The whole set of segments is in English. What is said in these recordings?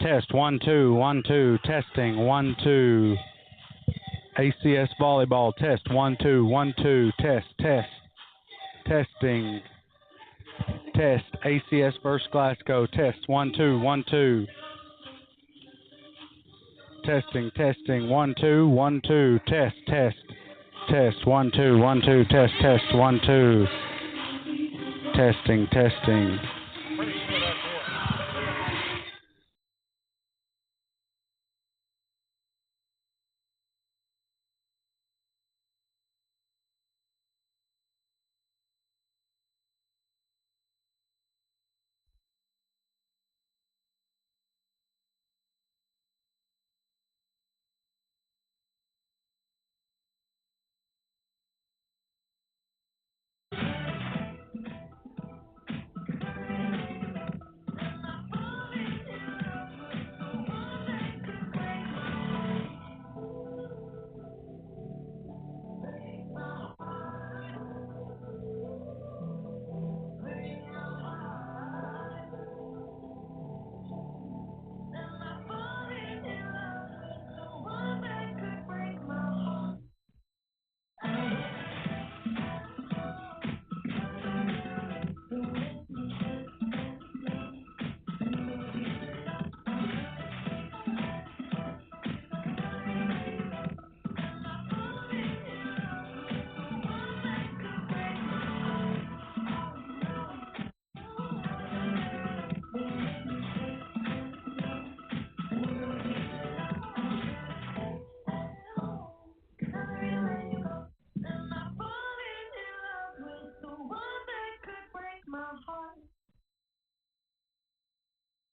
Test 1 2 1 2 testing 1 2 ACS volleyball test 1 2 1 2 test testing test ACS versus Glasgow test 1 2 1 2 testing 1 2 1 2 test 1 2 1 2 test 1 2 testing.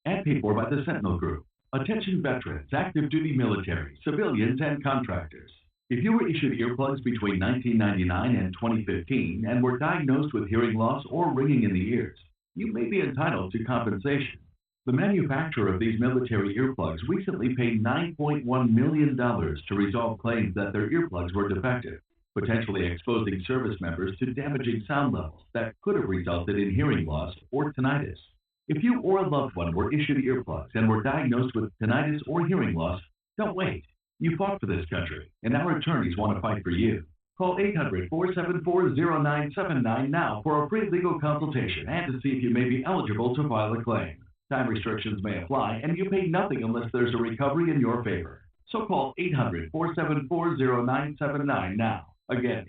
And paid for by the Sentinel Group. Attention veterans, active duty military, civilians, and contractors. If you were issued earplugs between 1999 and 2015 and were diagnosed with hearing loss or ringing in the ears, you may be entitled to compensation. The manufacturer of these military earplugs recently paid $9.1 million to resolve claims that their earplugs were defective, potentially exposing service members to damaging sound levels that could have resulted in hearing loss or tinnitus. If you or a loved one were issued earplugs and were diagnosed with tinnitus or hearing loss, don't wait. You fought for this country, and our attorneys want to fight for you. Call 800-474-0979 now for a free legal consultation and to see if you may be eligible to file a claim. Time restrictions may apply, and you pay nothing unless there's a recovery in your favor. So call 800-474-0979 now. Again,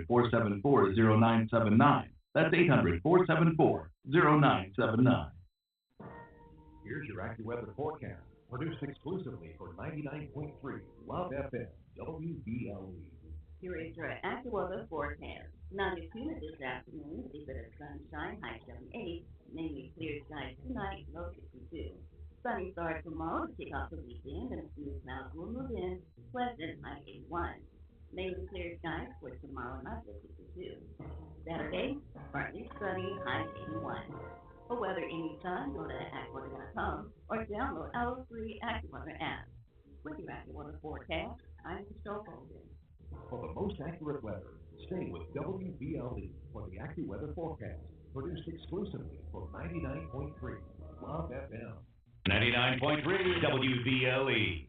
800-474-0979. That's 800-474-0979. Here's your AccuWeather forecast, produced exclusively for 99.3 Love FM, WBLE. Here is your AccuWeather forecast. 92 this afternoon, a bit of sunshine, high 78, mainly clear skies tonight, low 62. Sunny start tomorrow to kick off the weekend, and smooth clouds will move in, pleasant, high 81. Mainly clear skies for tomorrow night, low 62. Saturday, partly sunny, high 81. For weather anytime, go to AccuWeather.com or download our free AccuWeather app. With your AccuWeather forecast, I'm Michelle Golden. For the most accurate weather, stay with WBLE for the AccuWeather forecast, produced exclusively for 99.3 Love FM. 99.3 WBLE.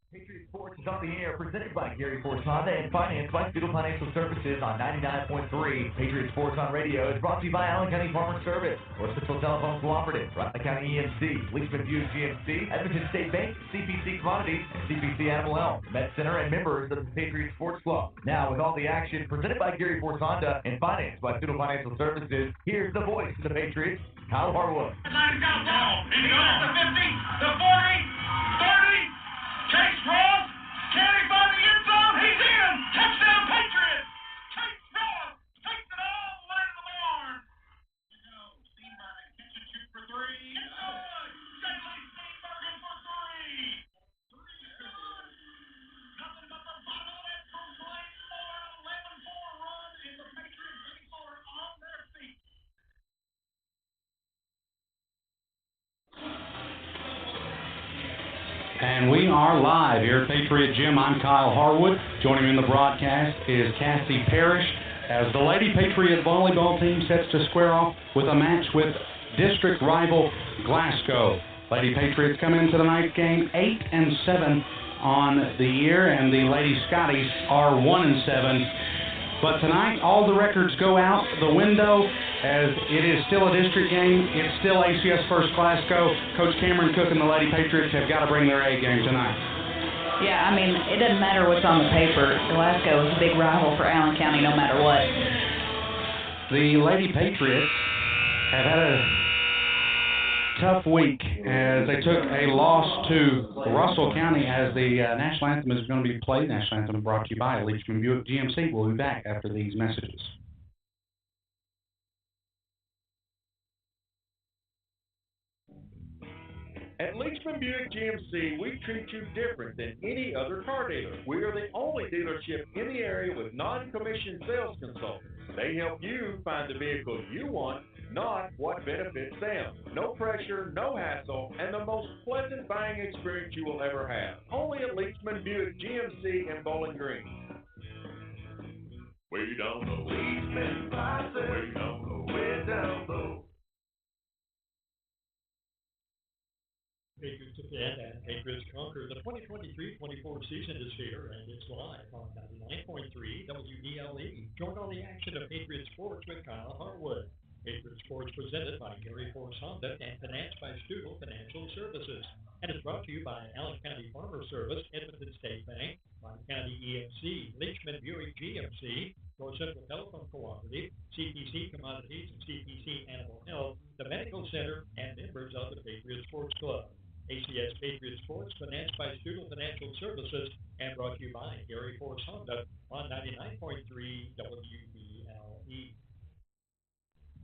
Patriot Sports is on the air, presented by Gary Force Honda and financed by Student Financial Services on 99.3. Patriot Sports on Radio is brought to you by Allen County Farmer Service, or Central Telephone Cooperative, Rockland County EMC, Leachman Buick GMC, Edmonton State Bank, CPC Commodities, and CPC Animal Health, Met Center, and members of the Patriot Sports Club. Now, with all the action presented by Gary Force Honda and financed by Student Financial Services, here's the voice of the Patriots, Kyle Harwood. The 50, the 40, 30. Chase Ross, carried by the end zone, he's in! Touchdown Patriots! Chase Ross takes it all the way to the barn! Steenbergen catch and shoot for three. It's good! Shaylee Steenbergen for three! Nothing but the bottom of it from Blaine for an 11-4 run, and the Patriots are on their feet. And we are live here at Patriot Gym. I'm Kyle Harwood. Joining me in the broadcast is Cassie Parrish as the Lady Patriot volleyball team sets to square off with a match with district rival Glasgow. Lady Patriots come into tonight's game 8-7 on the year, and the Lady Scotties are 1-7. But tonight, all the records go out the window as it is still a district game. It's still ACS First Glasgow. Coach Cameron Cook and the Lady Patriots have got to bring their A game tonight. Yeah, I mean, it doesn't matter what's on the paper. Glasgow is a big rival for Allen County no matter what. The Lady Patriots have had a tough week as they took a loss to Russell County as the national anthem is going to be played. National anthem brought to you by Leachman Buick GMC. We'll be back after these messages. At Leachman Buick GMC, we treat you different than any other car dealer. We are the only dealership in the area with non-commissioned sales consultants. They help you find the vehicle you want, not what benefits them. No pressure, no hassle, and the most pleasant buying experience you will ever have. Only at Leachman Buick GMC in Bowling Green. We don't know Leachman prices. We don't know we're down low. Patriots defend and Patriots conquer. The 2023-24 season is here, and it's live on 99.3 WDLE. Join all the action of Patriot Sports with Kyle Harwood. Patriot Sports presented by Gary Force Honda and financed by Student Financial Services. And it's brought to you by Allen County Farmer Service, Edmonton State Bank, Rockland County EMC, Leachman Buick GMC, North Central Telephone Cooperative, CPC Commodities, and CPC Animal Health, the Medical Center, and members of the Patriot Sports Club. ACS Patriot Sports, financed by Student Financial Services, and brought to you by Gary Force Honda on 99.3 WDLE.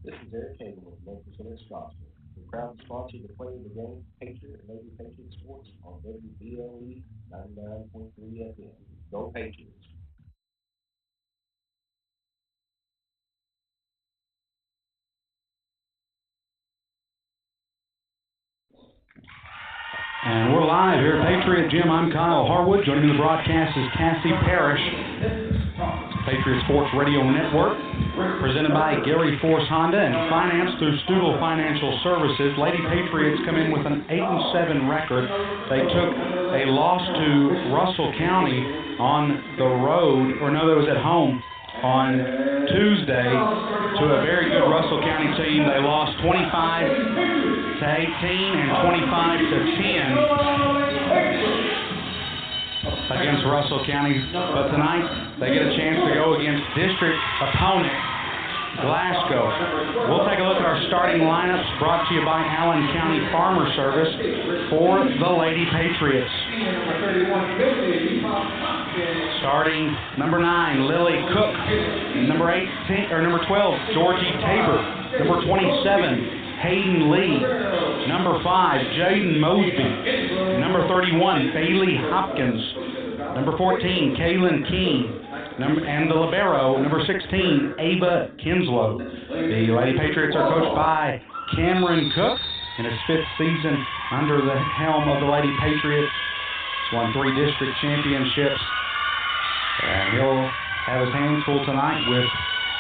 This is Eric Cagle with Local Center Scottsville. We're proud to sponsor the play of the game, Patriot and Lady Patriot Sports on WDLE 99.3 FM. Go Patriots! And we're live here at Patriot Gym. I'm Kyle Harwood. Joining the broadcast is Cassie Parrish. Patriot Sports Radio Network, presented by Gary Force Honda and financed through Studel Financial Services. Lady Patriots come in with an 8-7 record. They took a loss to Russell County on the road, or no, it was at home on Tuesday to a very good Russell County team. They lost 25-18 and 25-10 against Russell County, but tonight they get a chance to go against district opponent Glasgow. We'll take a look at our starting lineups brought to you by Allen County Farmer Service for the Lady Patriots. Starting number 9, Lily Cook. Number 12, Georgie Tabor. Number 27, Hayden Lee. Number 5, Jaden Mosby. Number 31, Bailey Hopkins. Number 14, Kaylin King. And the libero, number 16, Ava Kinslow. The Lady Patriots are coached by Cameron Cook in his 5th season under the helm of the Lady Patriots. He's won 3 district championships. And he'll have his hands full tonight with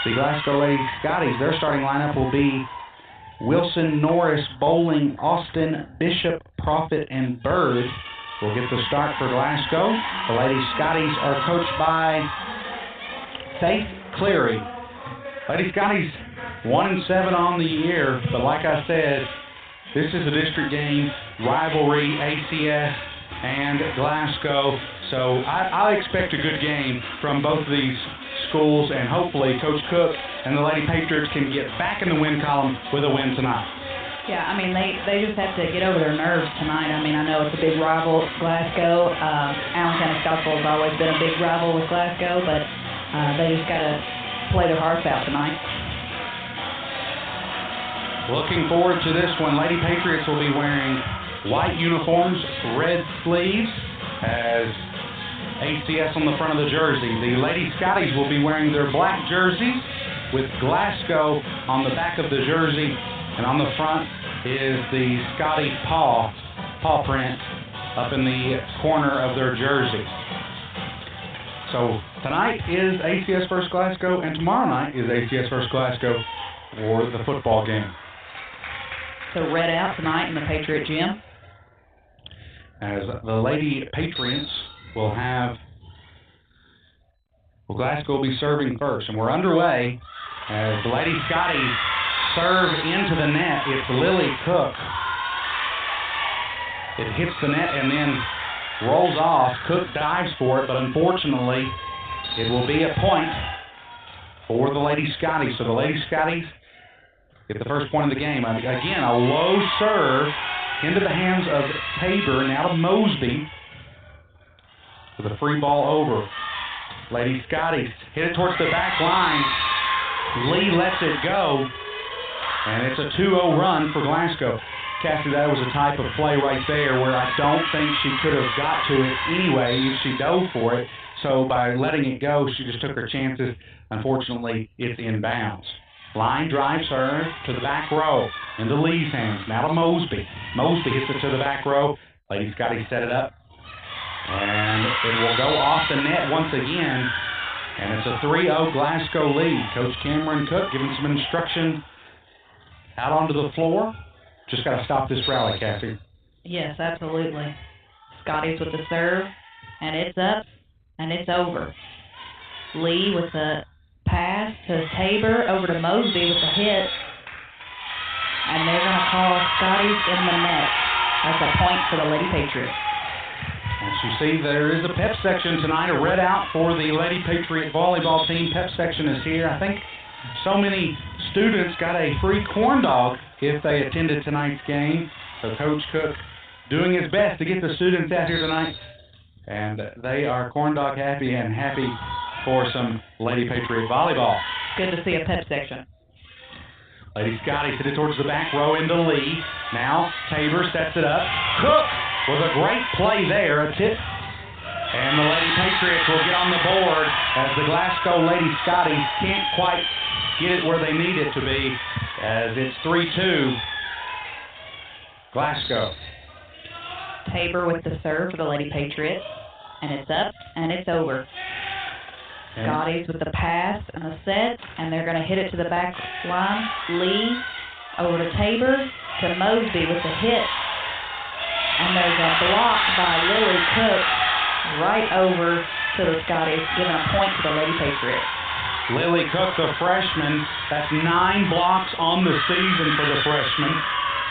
the Glasgow Lady Scotties. Their starting lineup will be Wilson, Norris, Bowling, Austin, Bishop, Prophet, and Bird. will get the start for Glasgow. The Lady Scotties are coached by Faith Cleary. Lady Scotties 1-7 on the year, but like I said, this is a district game, rivalry, ACS and Glasgow. So I expect a good game from both of these schools, and hopefully Coach Cook and the Lady Patriots can get back in the win column with a win tonight. Yeah, I mean, they just have to get over their nerves tonight. I mean, I know it's a big rival, Glasgow. Allen County Scottsville has always been a big rival with Glasgow, but they just got to play their hearts out tonight. Looking forward to this one. Lady Patriots will be wearing white uniforms, red sleeves, as ACS on the front of the jersey. The Lady Scotties will be wearing their black jerseys with Glasgow on the back of the jersey, and on the front is the Scotty paw print up in the corner of their jersey. So tonight is ACS versus Glasgow, and tomorrow night is ACS versus Glasgow for the football game. So red out tonight in the Patriot Gym. As the Lady Patriots will have, well, Glasgow will be serving first, and we're underway as the Lady Scotties serve into the net. It's Lily Cook. It hits the net and then rolls off. Cook dives for it, but unfortunately, it will be a point for the Lady Scotties. So the Lady Scotties get the first point of the game. Again, a low serve into the hands of Tabor, now to Mosby with a free ball over. Lady Scotties hit it towards the back line. Lee lets it go, and it's a 2-0 run for Glasgow. Cassie, that was a type of play right there where I don't think she could have got to it anyway if she dove for it. So by letting it go, she just took her chances. Unfortunately, it's inbounds. Line drive serve to the back row into Lee's hands. Now to Mosby. Mosby hits it to the back row. Lady Scotty set it up, and it will go off the net once again. And it's a 3-0 Glasgow lead. Coach Cameron Cook giving some instruction out onto the floor. Just got to stop this rally, Cassie. Yes, absolutely. Scotties with the serve, and it's up, and it's over. Lee with the pass to Tabor, over to Mosby with the hit, and they're going to call Scotties in the net. That's a point for the Lady Patriots. As you see, there is a pep section tonight, a red out for the Lady Patriot volleyball team. Pep section is here. I think so many students got a free corn dog if they attended tonight's game. So Coach Cook doing his best to get the students out here tonight. And they are corn dog happy and happy for some Lady Patriot volleyball. Good to see a pep section. Lady Scotty hit it towards the back row into Lee. Now Tabor sets it up. Cook with a great play there, a tip. And the Lady Patriots will get on the board as the Glasgow Lady Scotties can't quite get it where they need it to be, as it's 3-2 Glasgow. Tabor with the serve for the Lady Patriots, and it's up, and it's over. Scotties with the pass and the set, and they're going to hit it to the back line. Lee over to Tabor, to Mosby with the hit. And there's a block by Lily Cook right over to the Scotties, giving a point to the Lady Patriots. Lily Cook, the freshman, that's 9 blocks on the season for the freshman.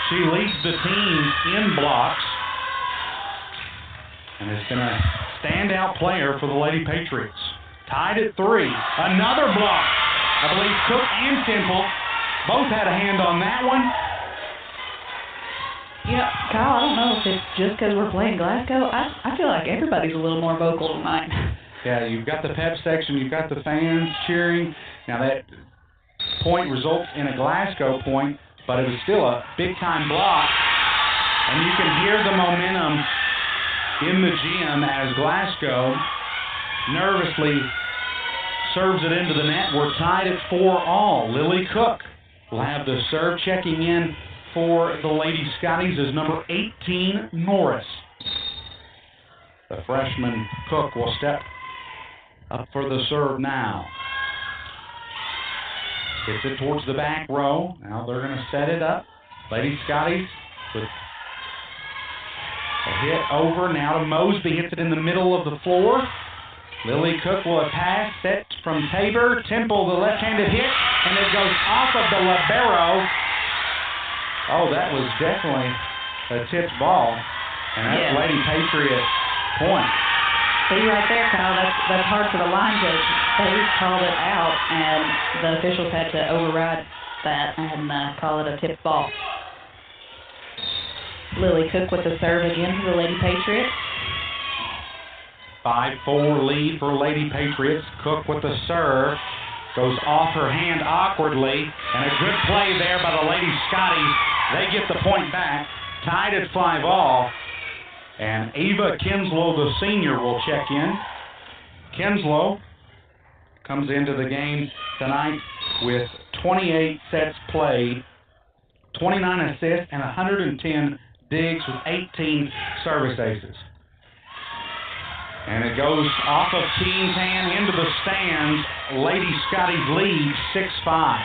She leads the team in blocks and has been a standout player for the Lady Patriots. Tied at 3. Another block. I believe Cook and Temple both had a hand on that one. Yeah, Kyle, I don't know if it's just because we're playing Glasgow. I feel like everybody's a little more vocal tonight. Yeah, you've got the pep section, you've got the fans cheering. Now that point results in a Glasgow point, but it was still a big-time block. And you can hear the momentum in the gym as Glasgow nervously serves it into the net. We're tied at 4-all. Lily Cook will have the serve. Checking in for the Lady Scotties is number 18, Norris. The freshman Cook will step up for the serve now. Gets it towards the back row. Now they're going to set it up. Lady Scotties with a hit over now to Mosby. Hits it in the middle of the floor. Lily Cook will pass set from Tabor. Temple, the left-handed hit, and it goes off of the libero. Oh, that was definitely a tipped ball. And that's Lady Patriot point. See right there, Kyle, that's hard for the line judge. They called it out, and the officials had to override that and call it a tipped ball. Lily Cook with the serve again for the Lady Patriots. 5-4 lead for Lady Patriots. Cook with the serve. Goes off her hand awkwardly. And a good play there by the Lady Scotties. They get the point back. Tied at 5-all. And Eva Kinslow, the senior, will check in. Kinslow comes into the game tonight with 28 sets played, 29 assists, and 110 digs with 18 service aces. And it goes off of Keen's hand into the stands. Lady Scotties lead 6-5.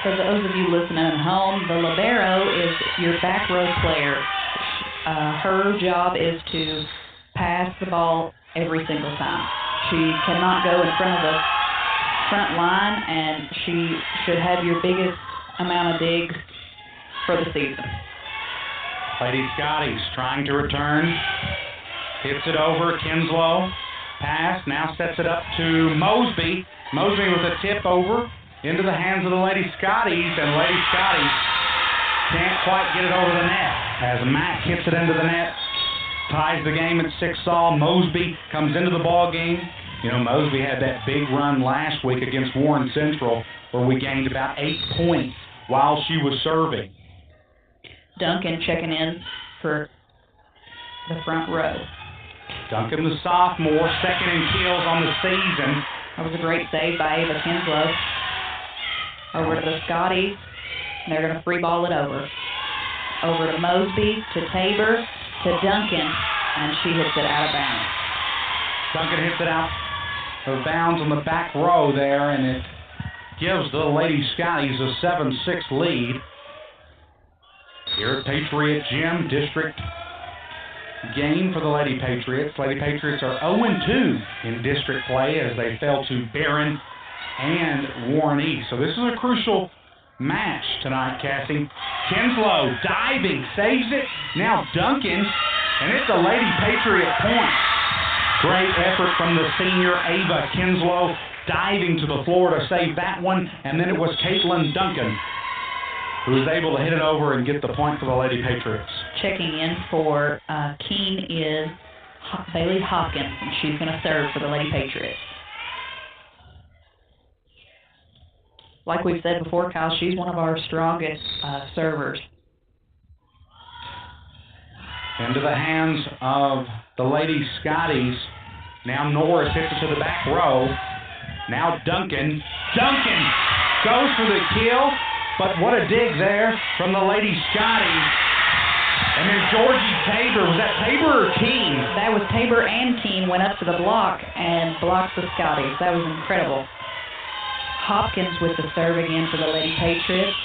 For those of you listening at home, the libero is your back row player. Her job is to pass the ball every single time. She cannot go in front of the front line, and she should have your biggest amount of digs for the season. Lady Scotties trying to return. Hits it over. Kinslow. Pass. Now sets it up to Mosby. Mosby with a tip over into the hands of the Lady Scotties, and Lady Scotties can't quite get it over the net as Mack hits it into the net. Ties the game at 6-all. Mosby comes into the ball game. You know, Mosby had that big run last week against Warren Central where we gained about 8 points while she was serving. Duncan checking in for the front row. Duncan, the sophomore, second in kills on the season. That was a great save by Ava Kinslow. Over to the Scotties. They're going to free ball it over. Over to Mosby, to Tabor, to Duncan, and she hits it out of bounds. Duncan hits it out of bounds on the back row there, and it gives the Lady Scotties a 7-6 lead. Here at Patriot Gym, district game for the Lady Patriots. Lady Patriots are 0-2 in district play as they fell to Barron and Warren East. So this is a crucial match tonight, Cassie. Kinslow diving, saves it. Now Duncan, and it's a Lady Patriot point. Great effort from the senior Ava Kinslow, diving to the floor to save that one, and then it was Caitlin Duncan who was able to hit it over and get the point for the Lady Patriots. Checking in for Keene is Bailey Hopkins, and she's going to serve for the Lady Patriots. Like we've said before, Kyle, she's one of our strongest servers. Into the hands of the Lady Scotties. Now Norris hits it to the back row. Now Duncan. Duncan goes for the kill, but what a dig there from the Lady Scotties. And then Georgie Tabor. Was that Tabor or Keene? That was Tabor and Keene went up to the block and blocked the Scotties. That was incredible. Hopkins with the serve again for the Lady Patriots.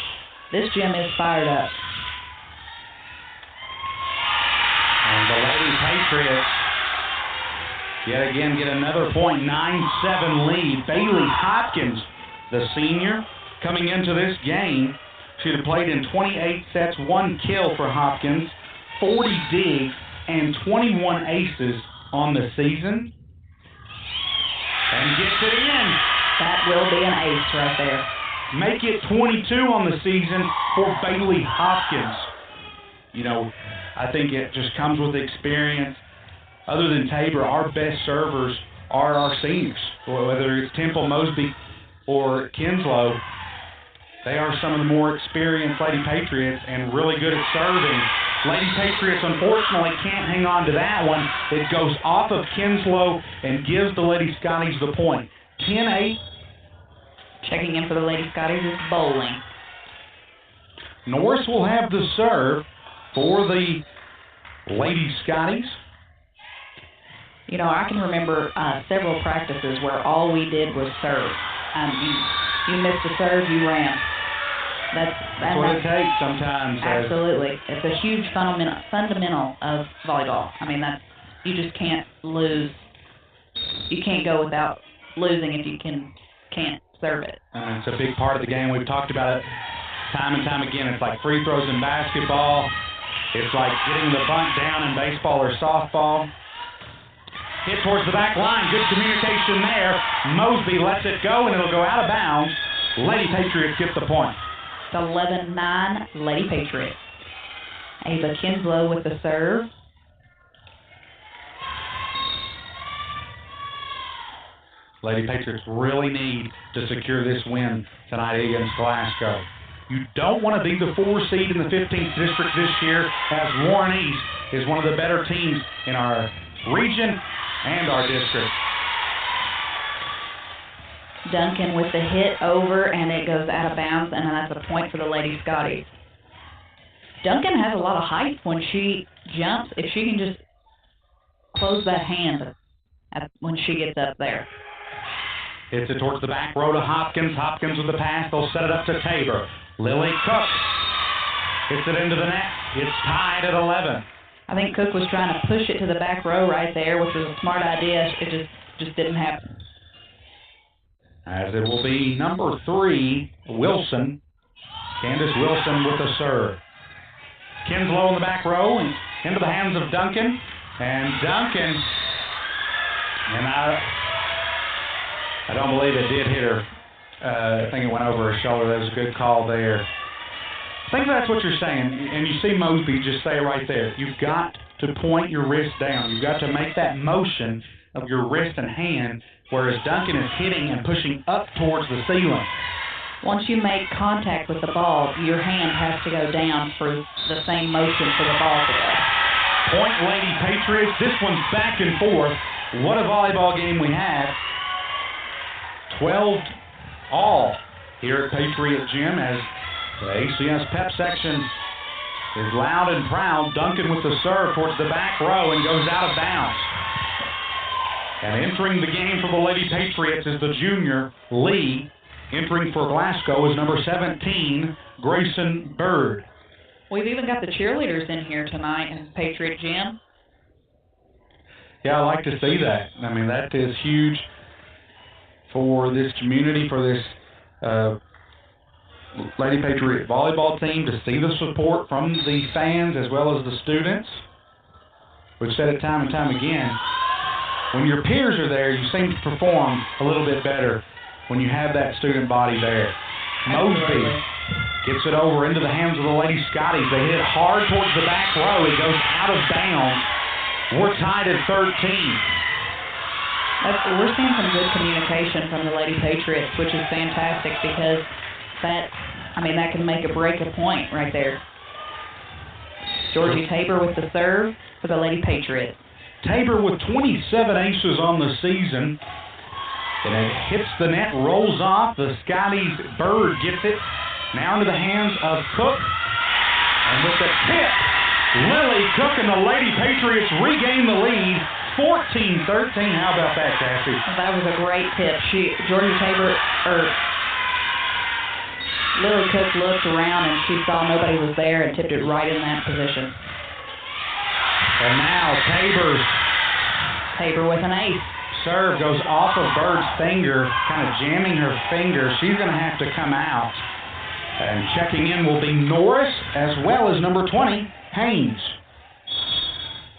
This gym is fired up. And the Lady Patriots yet again get another point, 9-7 lead. Bailey Hopkins, the senior, coming into this game. She'd have played in 28 sets, 1 kill for Hopkins, 40 digs, and 21 aces on the season. And gets it in. That will be an ace right there. Make it 22 on the season for Bailey Hopkins. You know, I think it just comes with experience. Other than Tabor, our best servers are our seniors. Whether it's Temple, Mosby, or Kinslow, they are some of the more experienced Lady Patriots and really good at serving. Lady Patriots, unfortunately, can't hang on to that one. It goes off of Kinslow and gives the Lady Scotties the point. 10-8. Checking in for the Lady Scotties is Bowling. Norris will have the serve for the Lady Scotties. You know, I can remember several practices where all we did was serve. You missed a serve, you ran. That's what it takes sometimes. Absolutely. It's a huge fundamental of volleyball. I mean, you just can't lose. You can't go without losing if you can't serve it. It's a big part of the game. We've talked about it time and time again. It's like free throws in basketball. It's like getting the bunt down in baseball or softball. Hit towards the back line. Good communication there. Mosby lets it go, and it'll go out of bounds. Lady Patriots get the point. It's 11-9 Lady Patriots. Ava Kinslow with the serve. Lady Patriots really need to secure this win tonight against Glasgow. You don't want to be the 4 seed in the 15th district this year, as Warren East is one of the better teams in our region and our district. Duncan with the hit over, and it goes out of bounds, and that's a point for the Lady Scotties. Duncan has a lot of height when she jumps. If she can just close that hand when she gets up there. Hits it towards the back row to Hopkins. Hopkins with the pass. They'll set it up to Tabor. Lily Cook hits it into the net. It's tied at 11. I think Cook was trying to push it to the back row right there, which was a smart idea. It just didn't happen. As it will be number 3, Wilson. Candace Wilson with the serve. Kinslow in the back row and into the hands of Duncan. And Duncan, and I don't believe it did hit her. I think it went over her shoulder. That was a good call there. I think that's what you're saying. And you see Mosby just say it right there. You've got to point your wrist down. You've got to make that motion of your wrist and hand, whereas Duncan is hitting and pushing up towards the ceiling. Once you make contact with the ball, your hand has to go down for the same motion for the ball to go. Point Lady Patriots. This one's back and forth. What a volleyball game we had. 12 all here at Patriot Gym as the ACS pep section is loud and proud. Duncan with the serve towards the back row and goes out of bounds. And entering the game for the Lady Patriots is the junior, Lee. Entering for Glasgow is number 17, Grayson Bird. We've even got the cheerleaders in here tonight in Patriot Gym. Yeah, I like to see that. I mean, that is huge for this community, for this Lady Patriot volleyball team, to see the support from the fans as well as the students. We've said it time and time again. When your peers are there, you seem to perform a little bit better when you have that student body there. Mosby gets it over into the hands of the Lady Scotties. They hit it hard towards the back row. It goes out of bounds. We're tied at 13. We're seeing some good communication from the Lady Patriots, which is fantastic because that can make or break a point right there. Georgie Tabor with the serve for the Lady Patriots. Tabor with 27 aces on the season. And it hits the net, rolls off. The Scotties Bird gets it. Now into the hands of Cook. And with the tip, Lily Cook and the Lady Patriots regain the lead. 14-13. How about that, Cassie? That was a great tip. Lily Cook looked around and she saw nobody was there and tipped it right in that position. And now Tabor with an ace. Serve goes off of Bird's finger, kind of jamming her finger. She's going to have to come out. And checking in will be Norris as well as number 20, Haynes.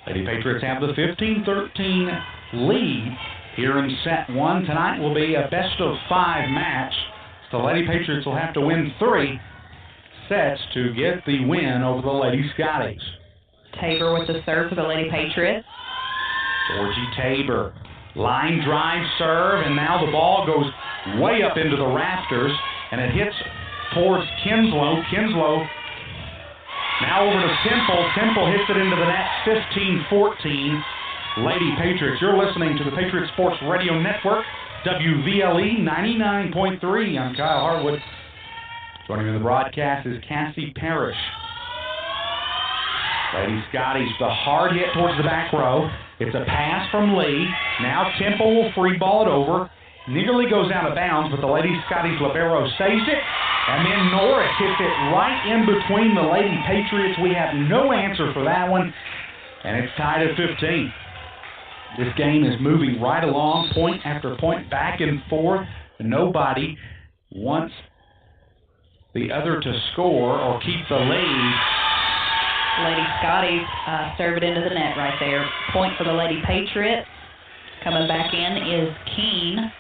Lady Patriots have the 15-13 lead here in set 1. Tonight will be a best-of-5 match. The Lady Patriots will have to win 3 sets to get the win over the Lady Scotties. Tabor with the serve for the Lady Patriots. Georgie Tabor. Line drive serve, and now the ball goes way up into the rafters, and it hits towards Kinslow. Kinslow now over to Temple. Temple hits it into the net, 15-14. Lady Patriots. You're listening to the Patriot Sports Radio Network, WVLE 99.3. I'm Kyle Hartwood. Joining me in the broadcast is Cassie Parrish. Lady Scotties, the hard hit towards the back row. It's a pass from Lee. Now Temple will free ball it over. nearly goes out of bounds, but the Lady Scotties libero saves it. And then Norris hits it right in between the Lady Patriots. We have no answer for that one, and it's tied at 15. This game is moving right along, point after point, back and forth. Nobody wants the other to score or keep the lead. Lady Scotties serve it into the net right there. Point for the Lady Patriots. Coming back in is Keene,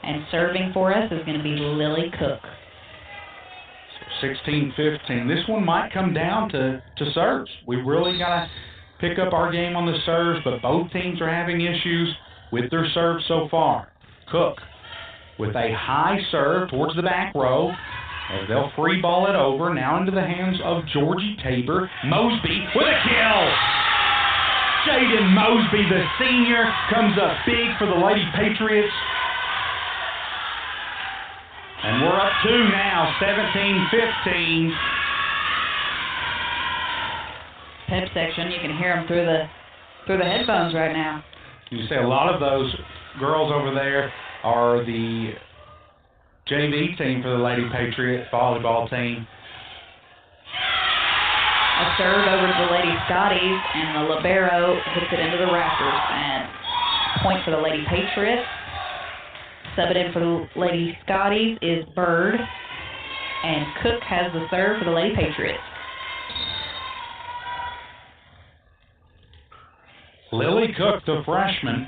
and serving for us is going to be Lily Cook. 16-15. This one might come down to serves. We really got to pick up our game on the serves, but both teams are having issues with their serves so far. Cook with a high serve towards the back row as they'll free ball it over, now into the hands of Georgie Tabor. Mosby with a kill! Jaden Mosby, the senior, comes up big for the Lady Patriots. And we're up 2 now, 17-15. Pep section, you can hear them through the headphones right now. You say a lot of those girls over there are the JV team for the Lady Patriot volleyball team. A serve over to the Lady Scotties, and the libero hits it into the rafters. And point for the Lady Patriots. Sub it in for the Lady Scotties is Bird, and Cook has the serve for the Lady Patriots. Lily Cook, the freshman,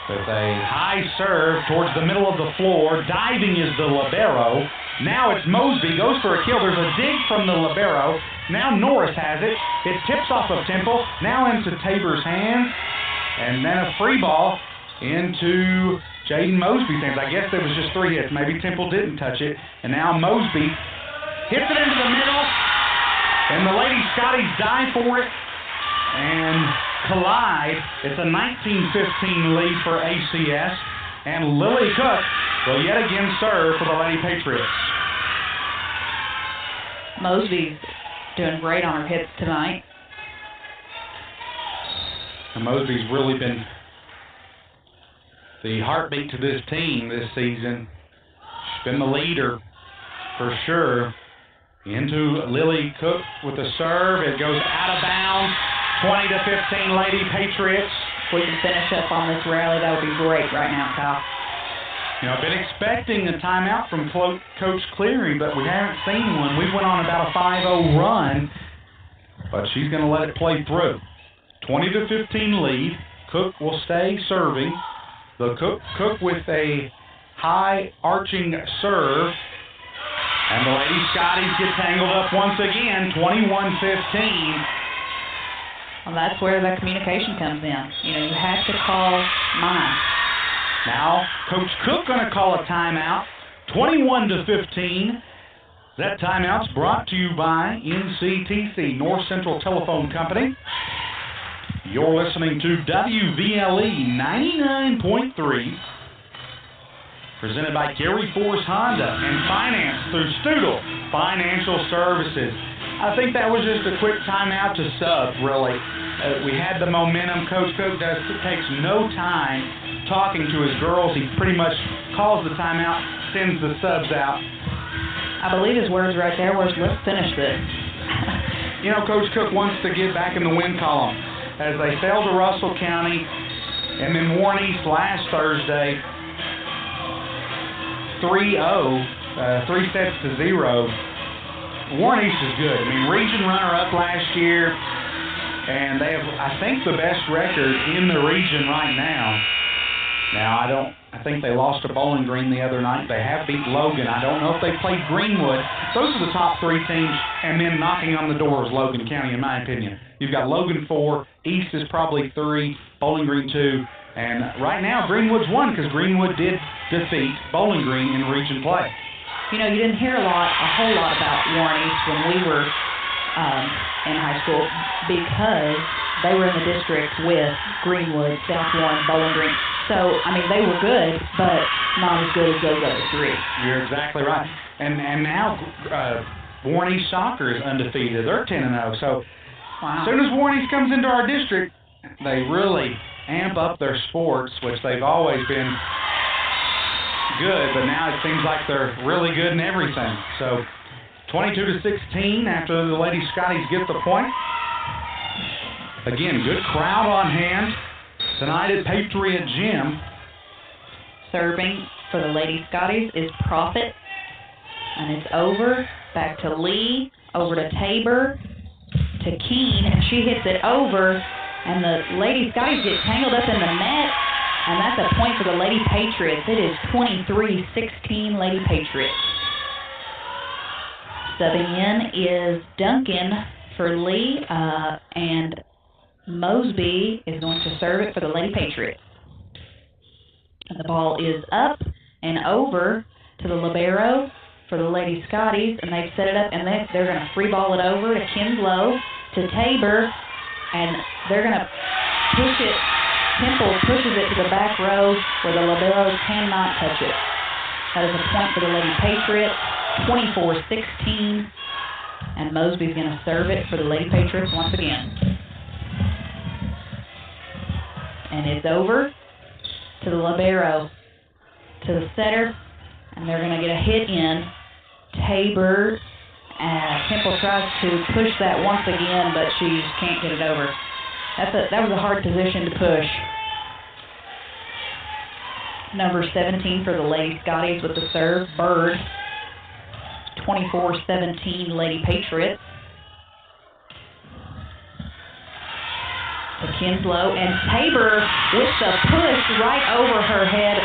with a high serve towards the middle of the floor. Diving is the libero. Now it's Mosby, goes for a kill. There's a dig from the libero. Now Norris has it. It tips off of Temple, now into Tabor's hands, and then a free ball into Jaden Mosby's hands. I guess there was just 3 hits. Maybe Temple didn't touch it. And now Mosby hits it into the middle, and the Lady Scotties dive for it and collide. It's a 19-15 lead for ACS, and Lily Cook will yet again serve for the Lady Patriots. Mosby's doing great on her hits tonight. And Mosby's really been the heartbeat to this team this season. She's been the leader for sure. Into Lily Cook with the serve. It goes out of bounds. 20-15 Lady Patriots. If we can finish up on this rally, that would be great right now, Kyle. You know, I've been expecting a timeout from Coach Cleary, but we haven't seen one. We went on about a 5-0 run, but she's going to let it play through. 20-15 lead. Cook will stay serving. The Cook with a high arching serve. And the Lady Scotties get tangled up once again, 21-15. Well, that's where that communication comes in. You know, you have to call mine. Now, Coach Cook going to call a timeout, 21-15. That timeout's brought to you by NCTC, North Central Telephone Company. You're listening to WVLE 99.3, presented by Gary Force Honda and financed through Studel Financial Services. I think that was just a quick timeout to sub, really. We had the momentum. Coach Cook takes no time talking to his girls. He pretty much calls the timeout, sends the subs out. I believe his words right there was, let's finish this. You know, Coach Cook wants to get back in the win column. As they fell to Russell County and then Warren East last Thursday, 3-0, 3-0. Warren East is good. I mean, region runner-up last year, and they have, I think, the best record in the region right now. Now, I think they lost to Bowling Green the other night. They have beat Logan. I don't know if they played Greenwood. Those are the top 3 teams, and then knocking on the door is Logan County, in my opinion. You've got Logan 4, East is probably 3, Bowling Green 2, and right now Greenwood's 1 because Greenwood did defeat Bowling Green in region play. You know, you didn't hear a whole lot about Warren East when we were in high school because they were in the district with Greenwood, South Warren, Bowling Green. So, I mean, they were good, but not as good as those other 3. You're exactly right. And now Warren East Soccer is undefeated. They're 10-0. So, wow. As soon as Warren East comes into our district, they really amp up their sports, which they've always been good, but now it seems like they're really good in everything. So 22-16 after the Lady Scotties get the point. Again, good crowd on hand tonight at Patriot Gym. Serving for the Lady Scotties is Profit, and it's over, back to Lee, over to Tabor, to Keene, and she hits it over, and the Lady Scotties get tangled up in the net, and that's a point for the Lady Patriots. It is 23-16 Lady Patriots. Subbing in is Duncan for Lee, and Mosby is going to serve it for the Lady Patriots. And the ball is up and over to the libero for the Lady Scotties, and they've set it up, and they're going to free ball it over to Kinslow, to Tabor, and they're going to push it. Temple pushes it to the back row where the libero cannot touch it. That is a point for the Lady Patriots, 24-16, and Mosby's going to serve it for the Lady Patriots once again. And it's over to the libero, to the setter, and they're going to get a hit in. Tabor, Temple tries to push that once again, but she can't get it over. That was a hard position to push. Number 17 for the Lady Scotties with the serve, Bird. 24-17 Lady Patriots. To Kinslow, and Tabor with the push right over her head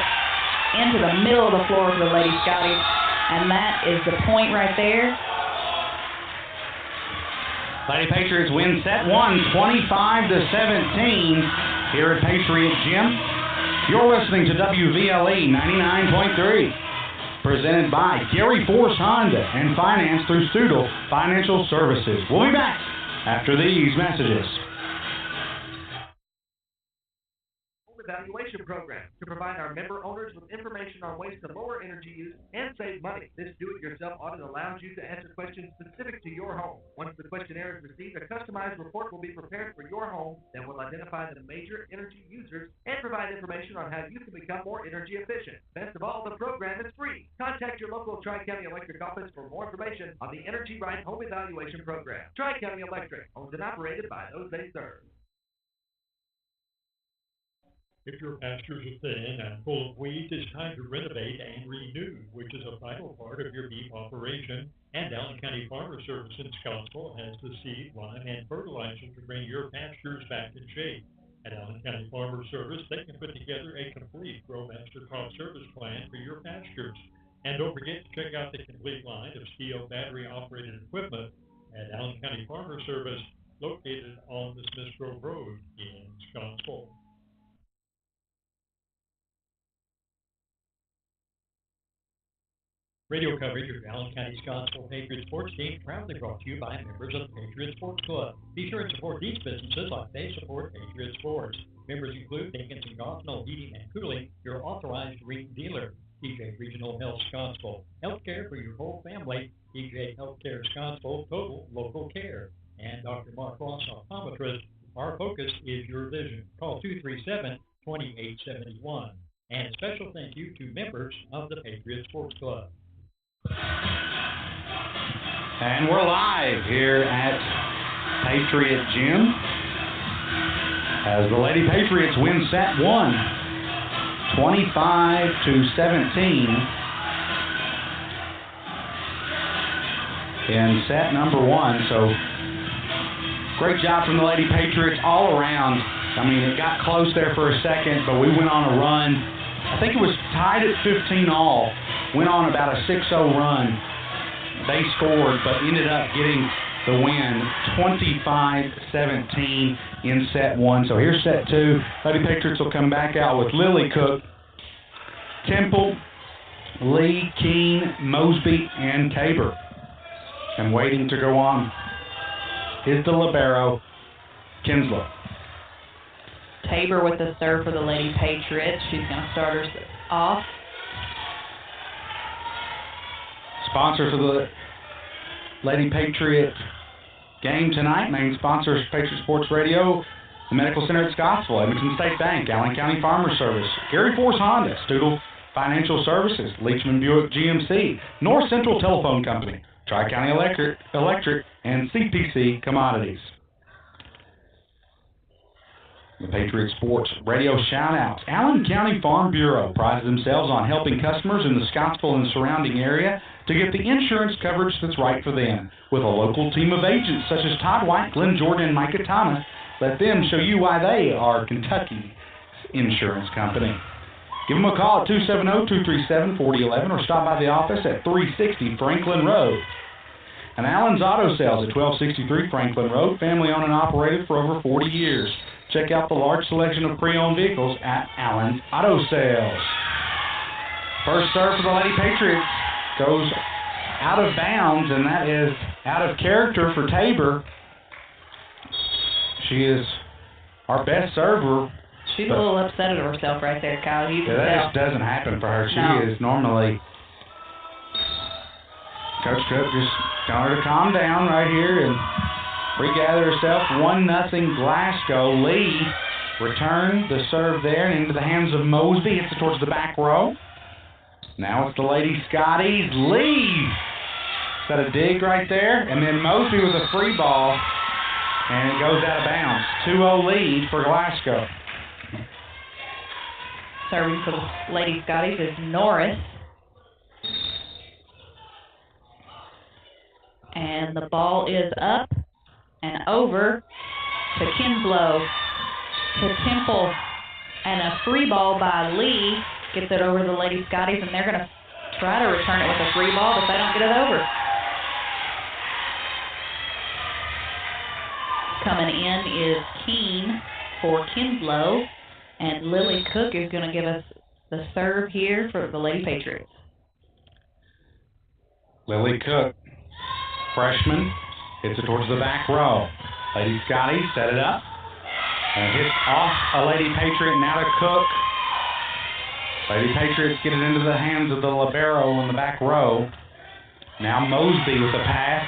into the middle of the floor for the Lady Scotties, and that is the point right there. Lady Patriots win set one, 25-17 here at Patriot Gym. You're listening to WVLE 99.3, presented by Gary Force Honda and financed through Studel Financial Services. We'll be back after these messages. Evaluation program to provide our member owners with information on ways to lower energy use and save money. This do-it-yourself audit allows you to answer questions specific to your home. Once the questionnaire is received, a customized report will be prepared for your home that will identify the major energy users and provide information on how you can become more energy efficient. Best of all, the program is free. Contact your local Tri-County Electric office for more information on the Energy Right Home Evaluation Program. Tri-County Electric, owned and operated by those they serve. If your pastures are thin and full of weeds, it's time to renovate and renew, which is a vital part of your beef operation. And Allen County Farmer Service in Scottsville has the seed, lime, and fertilizer to bring your pastures back in shape. At Allen County Farmer Service, they can put together a complete GrowMaster crop service plan for your pastures. And don't forget to check out the complete line of steel battery-operated equipment at Allen County Farmer Service, located on the Smith Grove Road in Scottsville. Radio coverage of Allen County Scottsville Patriot sports team proudly brought to you by members of the Patriot Sports Club. Be sure and support these businesses like they support Patriot Sports. Members include Dickinson Gosnell Heating and Cooling, your authorized ring dealer. DJ Regional Health Scottsville, healthcare for your whole family. DJ Healthcare Scottsville, total local care. And Dr. Mark Ross, optometrist. Our focus is your vision. Call 237-2871. And a special thank you to members of the Patriot Sports Club. And we're live here at Patriot Gym as the Lady Patriots win set one, 25-17 in set number one. So great job from the Lady Patriots all around. I mean, it got close there for a second, but we went on a run. I think it was tied at 15 all. Went on about a 6-0 run. They scored, but ended up getting the win, 25-17 in set one. So here's set two. Lady Patriots will come back out with Lily Cook, Temple, Lee, Keene, Mosby, and Tabor. And waiting to go on is the libero, Kinslow. Tabor with the serve for the Lady Patriots. She's going to start her off. Sponsor for the Lady Patriot game tonight, main sponsors Patriot Sports Radio, the Medical Center at Scottsville, Edmonton State Bank, Allen County Farmer Service, Gary Force Honda, Stoughton Financial Services, Leachman Buick GMC, North Central Telephone Company, Tri-County Electric, and CPC Commodities. The Patriot Sports Radio shout-outs. Allen County Farm Bureau prides themselves on helping customers in the Scottsville and surrounding area to get the insurance coverage that's right for them. With a local team of agents such as Todd White, Glenn Jordan, and Micah Thomas, let them show you why they are Kentucky's insurance company. Give them a call at 270-237-4011 or stop by the office at 360 Franklin Road. And Allen's Auto Sales at 1263 Franklin Road, family owned and operated for over 40 years. Check out the large selection of pre-owned vehicles at Allen's Auto Sales. First serve for the Lady Patriots goes out of bounds, and that is out of character for Tabor. She is our best server. She's a little upset at herself right there, Kyle. You can tell. That just doesn't happen for her. She No. is normally... Coach Cook just telling her to calm down right here and regather herself. 1-0 Glasgow. Lee returned the serve there and into the hands of Mosby. Hits it towards the back row. Now it's the Lady Scotties. Lee got a dig right there. And then Mosby with a free ball. And it goes out of bounds. 2-0 lead for Glasgow. Serving for the Lady Scotties is Norris. And the ball is up and over to Kinslow, to Temple, and a free ball by Lee gets it over to the Lady Scotties, and they're going to try to return it with a free ball, but they don't get it over. Coming in is Keene for Kinslow, and Lily Cook is going to give us the serve here for the Lady Patriots. Lily Cook, freshman, hits it towards the back row. Lady Scotty set it up and hits off a Lady Patriot. Now to Cook. Lady Patriots get it into the hands of the libero in the back row. Now Mosby with the pass.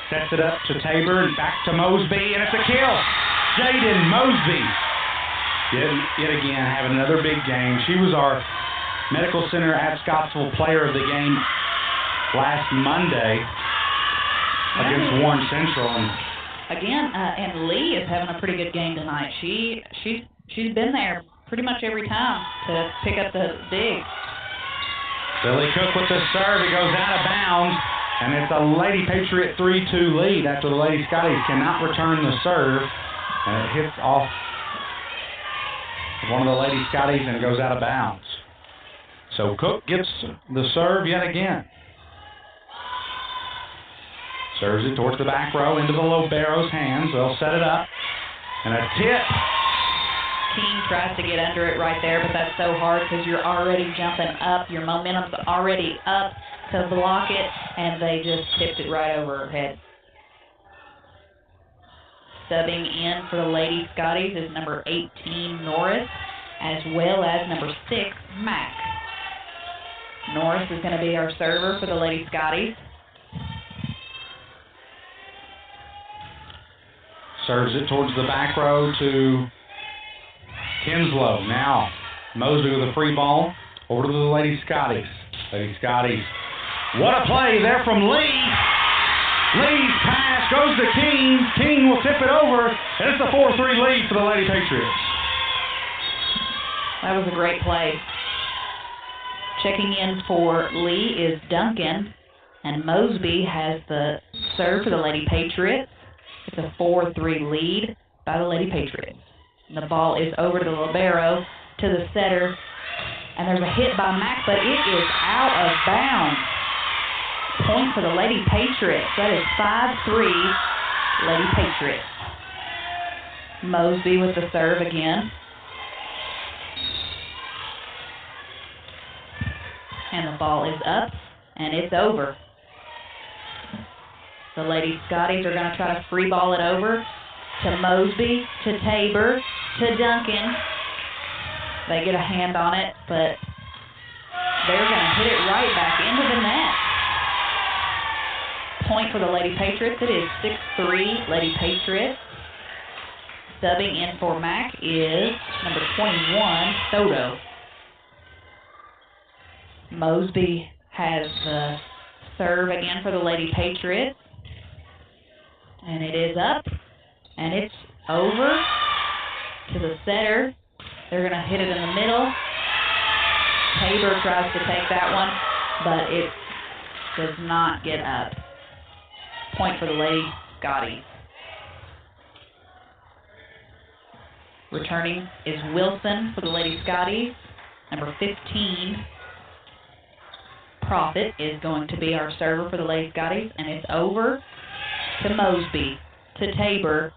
Sets it up to Tabor and back to Mosby, and it's a kill. Jaden Mosby. Yet again, having another big game. She was our Medical Center at Scottsville player of the game last Monday against Warren Central. And Lee is having a pretty good game tonight. She's been there pretty much every time to pick up the dig. Lily Cook with the serve. It goes out of bounds, and it's a Lady Patriot 3-2 lead after the Lady Scotties cannot return the serve, and it hits off one of the Lady Scotties and goes out of bounds. So Cook gets the serve yet again. Serves it towards the back row into the libero's hands. They'll set it up. And a tip. Keene tries to get under it right there, but that's so hard because you're already jumping up. Your momentum's already up to block it, and they just tipped it right over her head. Subbing in for the Lady Scotties is number 18, Norris, as well as number 6, Mack. Norris is going to be our server for the Lady Scotties. Serves it towards the back row to Kinslow. Now Mosby with a free ball over to the Lady Scotties. Lady Scotties. What a play there from Lee. Lee's pass goes to Keene. Keene will tip it over, and it's a 4-3 lead for the Lady Patriots. That was a great play. Checking in for Lee is Duncan, and Mosby has the serve for the Lady Patriots. It's a 4-3 lead by the Lady Patriots. And the ball is over to the libero, to the setter, and there's a hit by Mack, but it is out of bounds. Point for the Lady Patriots. That is 5-3 Lady Patriots. Mosby with the serve again. And the ball is up, and it's over. The Lady Scotties are going to try to free ball it over to Mosby, to Tabor, to Duncan. They get a hand on it, but they're going to hit it right back into the net. Point for the Lady Patriots. It is 6-3 Lady Patriots. Subbing in for Mac is number 21, Soto. Mosby has the serve again for the Lady Patriots. And it is up, and it's over to the setter. They're going to hit it in the middle. Tabor tries to take that one, but it does not get up. Point for the Lady Scotties. Returning is Wilson for the Lady Scotties. Number 15, Profit, is going to be our server for the Lady Scotties, and it's over to Mosby, to Tabor.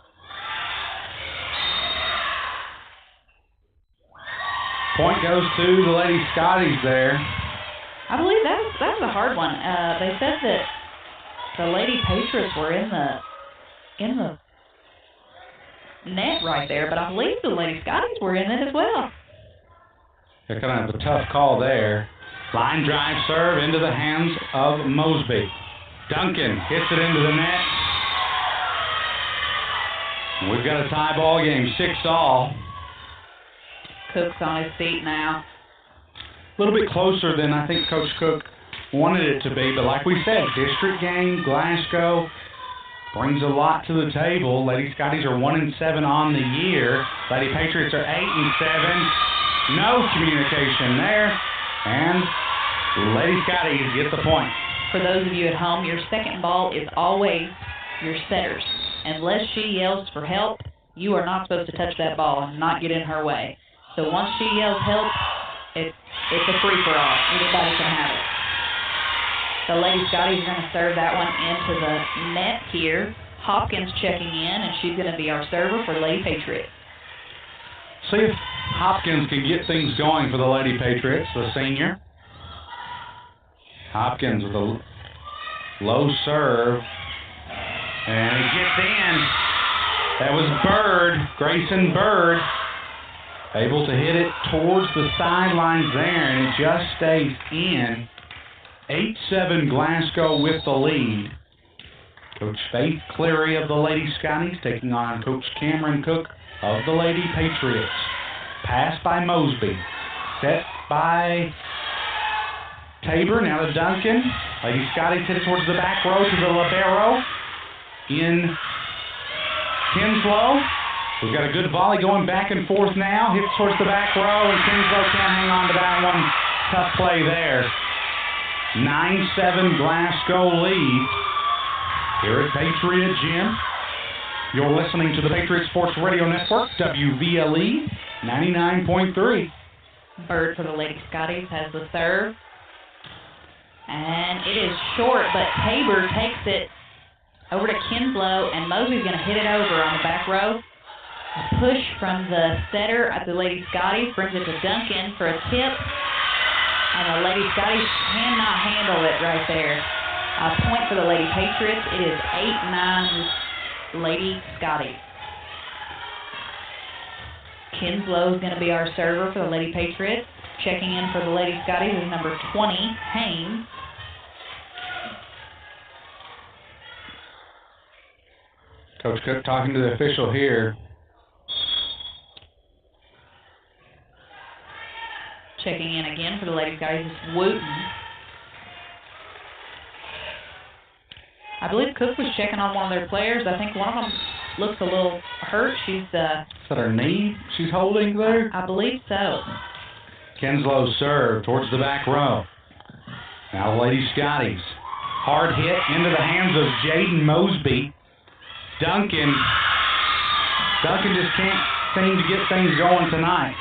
Point goes to the Lady Scotties there. I believe that was a hard one. They said that the Lady Patriots were in the net right there, but I believe the Lady Scotties were in it as well. They're going to have a tough call there. Line drive serve into the hands of Mosby. Duncan hits it into the net. We've got a tie ball game, 6-all. Cook's on his feet now. A little bit closer than I think Coach Cook wanted it to be, but like we said, district game, Glasgow brings a lot to the table. Lady Scotties are 1-7 on the year. Lady Patriots are 8-7. No communication there, and Lady Scotties get the point. For those of you at home, your second ball is always your setter's. Unless she yells for help, you are not supposed to touch that ball and not get in her way. So once she yells help, it's a free-for-all. Anybody can have it. The Lady Scotties are going to serve that one into the net here. Hopkins checking in, and she's going to be our server for Lady Patriots. See if Hopkins can get things going for the Lady Patriots, the senior. Hopkins with a low serve. And it gets in. That was Bird, Grayson Bird, able to hit it towards the sidelines there, and it just stays in. 8-7 Glasgow with the lead. Coach Faith Cleary of the Lady Scotties taking on Coach Cameron Cook of the Lady Patriots. Pass by Mosby. Set by Tabor, now to Duncan. Lady Scotties hit it towards the back row to the libero. In Kinslow. We've got a good volley going back and forth now. Hits towards the back row, and Kinslow can't hang on to that one. Tough play there. 9-7 Glasgow lead here at Patriot Gym. You're listening to the Patriot Sports Radio Network, WVLE 99.3. Bird for the Lady Scotties has the serve. And it is short, but Tabor takes it over to Kinslow, and Mosby's going to hit it over on the back row. A push from the setter at the Lady Scotties brings it to Duncan for a tip, and the Lady Scotties cannot handle it right there. A point for the Lady Patriots. It is 8-9 Lady Scotties. Kinslow is going to be our server for the Lady Patriots. Checking in for the Lady Scotties is number 20, Haynes. Coach Cook talking to the official here. Checking in again for the Lady Scotties is Wooten. I believe Cook was checking on one of their players. I think one of them looks a little hurt. She's Is that her knee she's holding there? I believe so. Kinslow serve towards the back row. Now the Lady Scotties. Hard hit into the hands of Jaden Mosby. Duncan just can't seem to get things going tonight.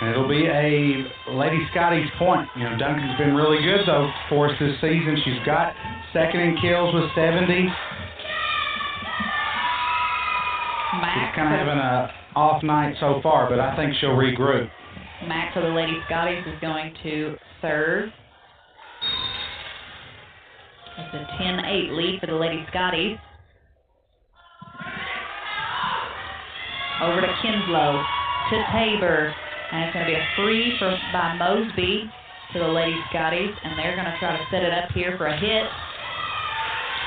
And it'll be a Lady Scotties point. You know, Duncan's been really good, though, for us this season. She's got second in kills with 70. She's kind of having an off night so far, but I think she'll regroup. Mac for the Lady Scotties is going to serve. It's a 10-8 lead for the Lady Scotties. Over to Kinslow, to Tabor, and it's going to be a free by Mosby to the Lady Scotties, and they're going to try to set it up here for a hit.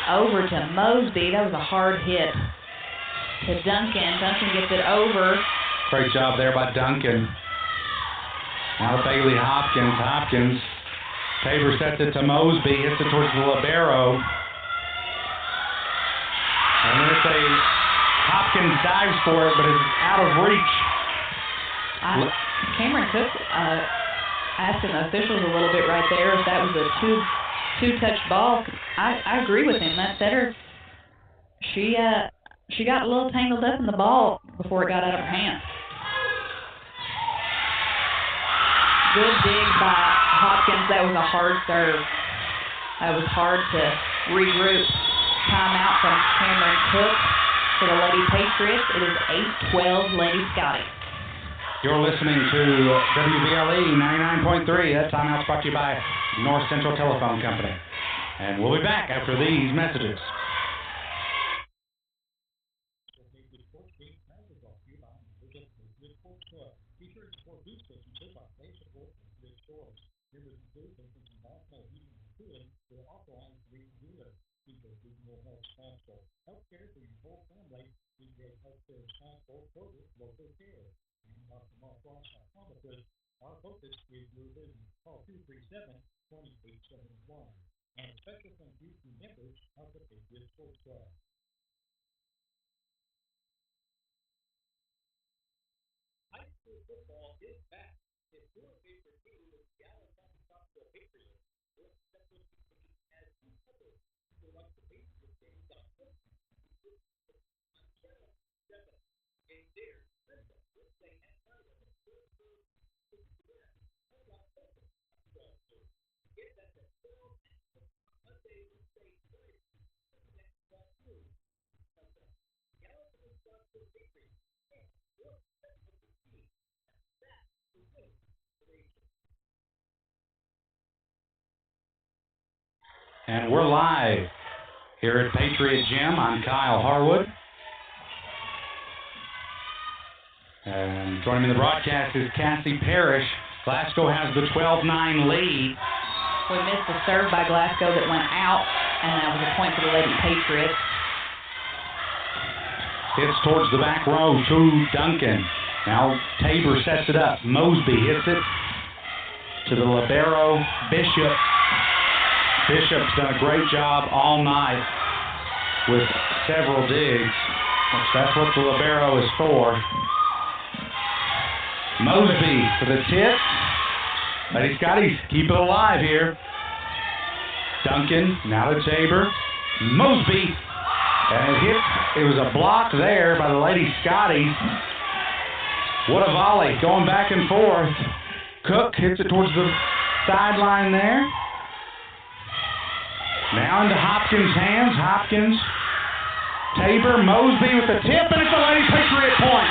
Over to Mosby. That was a hard hit. to Duncan. Duncan gets it over. Great job there by Duncan. Now to Bailey Hopkins. Hopkins. Tabor sets it to Mosby. Hits it towards the libero. And then it's a Hopkins dives for it, but it's out of reach. Cameron Cook asking the officials a little bit right there if that was a two-touch ball. I agree with him. That setter, she got a little tangled up in the ball before it got out of her hand. Good dig by Hopkins. That was a hard serve. That was hard to regroup. Timeout from Cameron Cook for the Lady Patriots. It is 8-12 Lady Scotty. You're listening to WVLE 99.3. That timeout's brought to you by North Central Telephone Company. And we'll be back after these messages. Healthcare for your whole family. We get healthcare responsible for local care. And Dr. Mark Ross, optometrist, our focus is your vision. Call 237-2871. And a special thank you to members of the Patriot Sports Club. High school football is back. If your favorite team is Glasgow Patriots, we'll accept those people as you cover. People like the Patriots game. And we're live here at Patriot Gym. I'm Kyle Harwood. And joining me in the broadcast is Cassie Parrish. Glasgow has the 12-9 lead. We missed a serve by Glasgow that went out, and that was a point for the Lady Patriots. Hits towards the back row to Duncan. Now Tabor sets it up. Mosby hits it to the libero, Bishop. Bishop's done a great job all night with several digs. That's what the libero is for. Mosby for the tip. Lady Scotties keep it alive here. Duncan, now to Tabor. Mosby. And it was a block there by the Lady Scotties. What a volley, going back and forth. Cook hits it towards the sideline there. Now into Hopkins' hands. Hopkins, Tabor, Mosby with the tip, and it's a Lady Patriot point.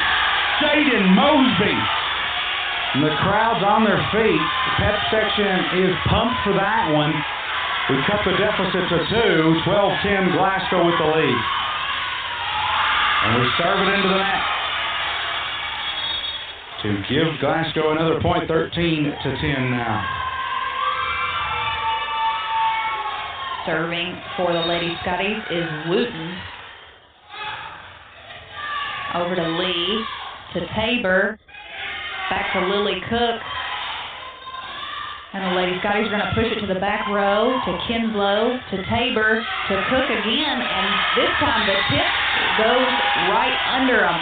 Jaden Mosby. And the crowd's on their feet. The pep section is pumped for that one. We cut the deficit to 2, 12-10 Glasgow with the lead. And we serve it into the net to give Glasgow another point, 13-10 now. Serving for the Lady Scotties is Wooten. Over to Lee, to Tabor, back to Lily Cook. And the Lady Scotties are going to push it to the back row, to Kinslow, to Tabor, to Cook again, and this time the tip goes right under them.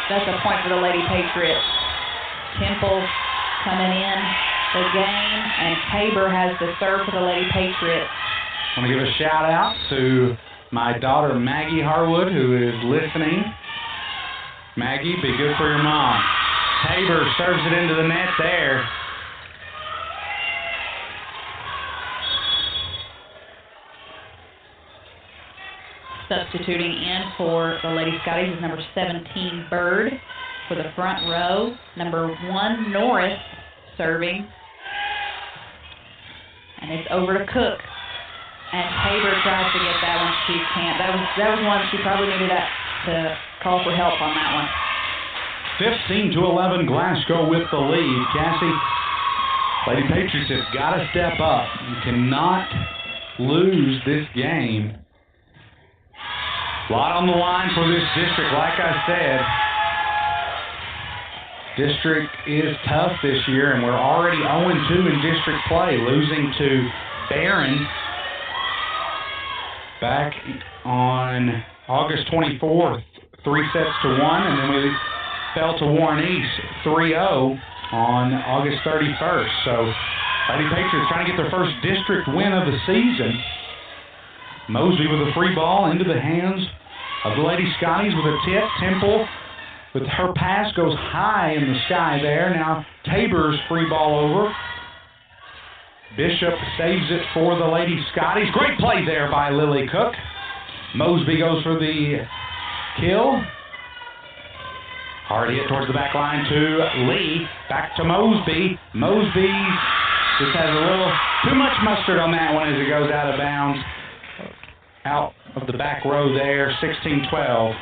That's a point for the Lady Patriots. Temple coming in the game, and Tabor has the serve for the Lady Patriots. I want to give a shout out to my daughter Maggie Harwood, who is listening. Maggie, be good for your mom. Tabor serves it into the net there. Substituting in for the Lady Scotties is number 17, Bird, for the front row. Number 1, Norris, serving. And it's over to Cook. And Tabor tries to get that one. She can't. That was one she probably needed to call for help on that one. 15-11, Glasgow with the lead. Cassie, Lady Patriots have got to step up. You cannot lose this game. A lot on the line for this district, like I said. District is tough this year, and we're already 0-2 in district play, losing to Barron back on August 24th, 3-1, and then we fell to Warren East 3-0 on August 31st. So Lady Patriots trying to get their first district win of the season. Mosby with a free ball into the hands of the Lady Scotties with a tip. Temple with her pass goes high in the sky there. Now Tabor's free ball over. Bishop saves it for the Lady Scotties. Great play there by Lily Cook. Mosby goes for the kill. Hard hit towards the back line to Lee. Back to Mosby. Mosby just has a little too much mustard on that one as it goes out of bounds. Out of the back row there, 16-12.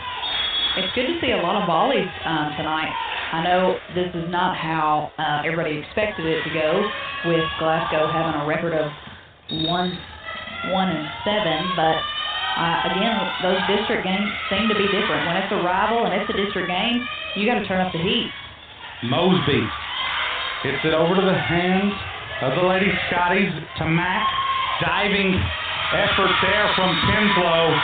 It's good to see a lot of volleys tonight. I know this is not how everybody expected it to go, with Glasgow having a record of 1-7, but again, those district games seem to be different. When it's a rival and it's a district game, you got to turn up the heat. Mosby hits it over to the hands of the Lady Scotties to Mack. Diving effort there from Kinslow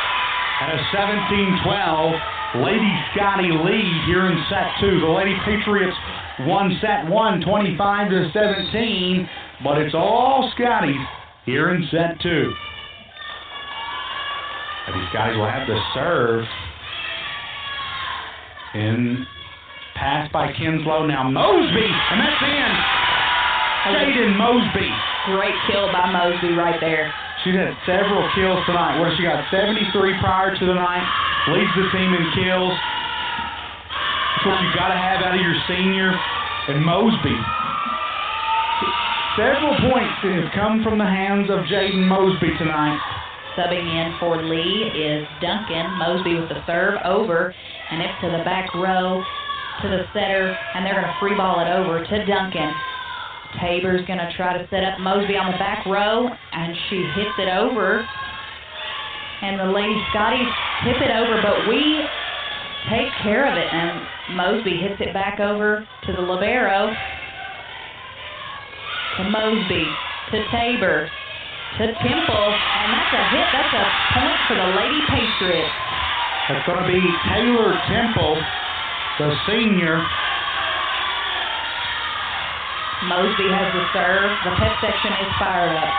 at a 17-12 Lady Scotty lead here in set 2. The Lady Patriots won set 1, 25-17, but it's all Scotties here in set 2. Lady Scotties will have the serve. In pass by Kinslow, now Mosby, and that's in. Jaden Mosby. Great kill by Mosby right there. She's had several kills tonight. What, she got 73 prior to the night, leads the team in kills. That's what you got to have out of your senior. And Mosby. Several points have come from the hands of Jaden Mosby tonight. Subbing in for Lee is Duncan. Mosby with the serve over, and it's to the back row to the setter, and they're going to free ball it over to Duncan. Tabor's going to try to set up Mosby on the back row, and she hits it over. And the Lady Scotties tip it over, but we take care of it, and Mosby hits it back over to the libero. To Mosby, to Tabor, to Temple, and that's a hit. That's a point for the Lady Patriots. That's going to be Taylor Temple, the senior. Mosby has the serve. The pep section is fired up.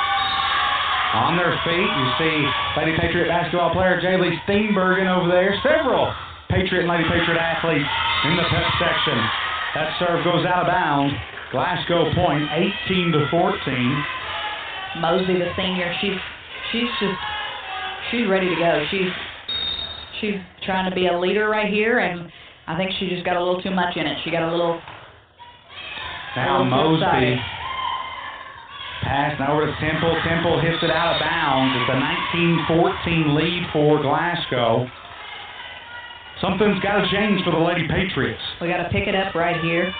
On their feet, you see Lady Patriot basketball player Jaylee Steenbergen over there. Several Patriot and Lady Patriot athletes in the pep section. That serve goes out of bounds. Glasgow point, 18-14. Mosby, the senior, she's ready to go. She's trying to be a leader right here, and I think she just got a little too much in it. She got a little. Now Mosby passing over to Temple. Temple hits it out of bounds. It's a 19-14 lead for Glasgow. Something's got to change for the Lady Patriots. We got to pick it up right here.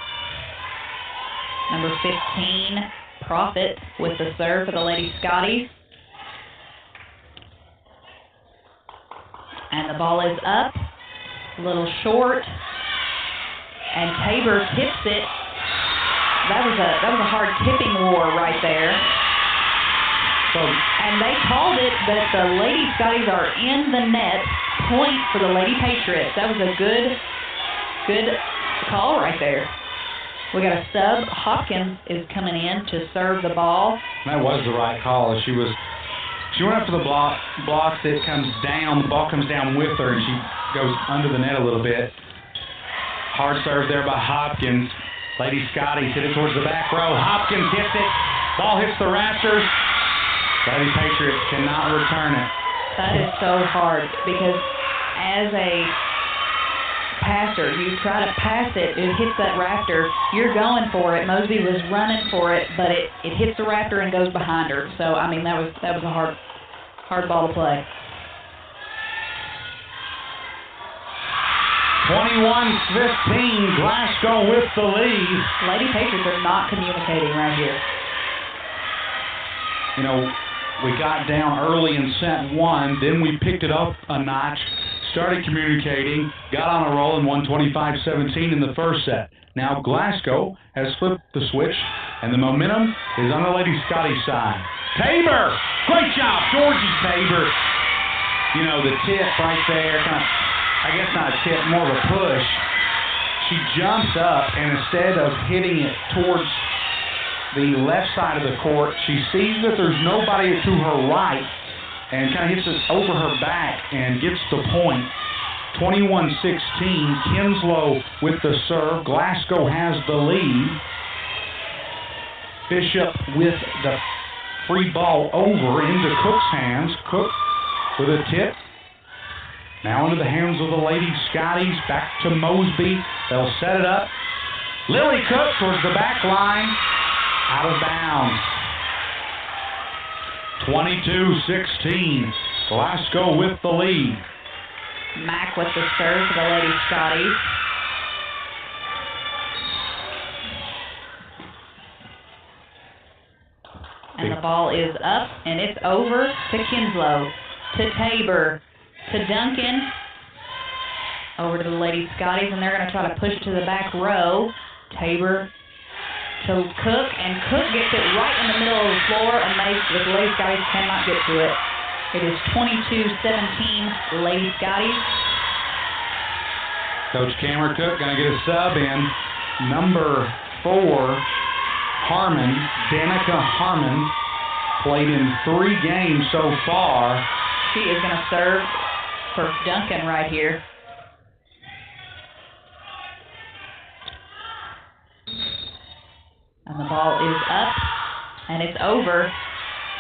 Number 15, Profit, with the serve for the Lady Scotties. And the ball is up, a little short, and Tabor tips it. That was a hard tipping war right there. And they called it that the Lady Scotties are in the net. Point for the Lady Patriots. That was a good call right there. We got a sub. Hopkins is coming in to serve the ball. That was the right call. She went up for the blocks. It comes down. The ball comes down with her, and she goes under the net a little bit. Hard serve there by Hopkins. Lady Scotties hit it towards the back row. Hopkins hits it. Ball hits the rafters. Lady Patriots cannot return it. That is so hard because as a passer, you try to pass it, it hits that rafter, you're going for it. Mosby was running for it, but it hits the rafter and goes behind her. So, I mean, that was a hard ball to play. 21-15, Glasgow with the lead. Lady Patriots are not communicating right here. You know, we got down early in set 1, then we picked it up a notch, started communicating, got on a roll and won 25-17 in the first set. Now Glasgow has flipped the switch, and the momentum is on the Lady Scottish side. Tabor! Great job, Georgie Tabor. You know, the tip right there, kind of, I guess not a tip, more of a push. She jumps up, and instead of hitting it towards the left side of the court, she sees that there's nobody to her right, and kind of hits it over her back and gets the point. 21-16, Kinslow with the serve. Glasgow has the lead. Bishop with the free ball over into Cook's hands. Cook with a tip. Now into the hands of the Lady Scotties. Back to Mosby. They'll set it up. Lily Cook towards the back line. Out of bounds. 22-16. Glasgow with the lead. Mack with the serve for the Lady Scotties. And the ball is up, and it's over to Kinslow, to Tabor, to Duncan, over to the Lady Scotties, and they're going to try to push to the back row. Tabor to Cook, and Cook gets it right in the middle of the floor, and the Lady Scotties cannot get to it. It is 22-17, Lady Scotties. Coach Cameron Cook going to get a sub in. Number 4, Harmon, Danica Harmon, played in 3 games so far. She is going to serve for Duncan right here. And the ball is up, and it's over.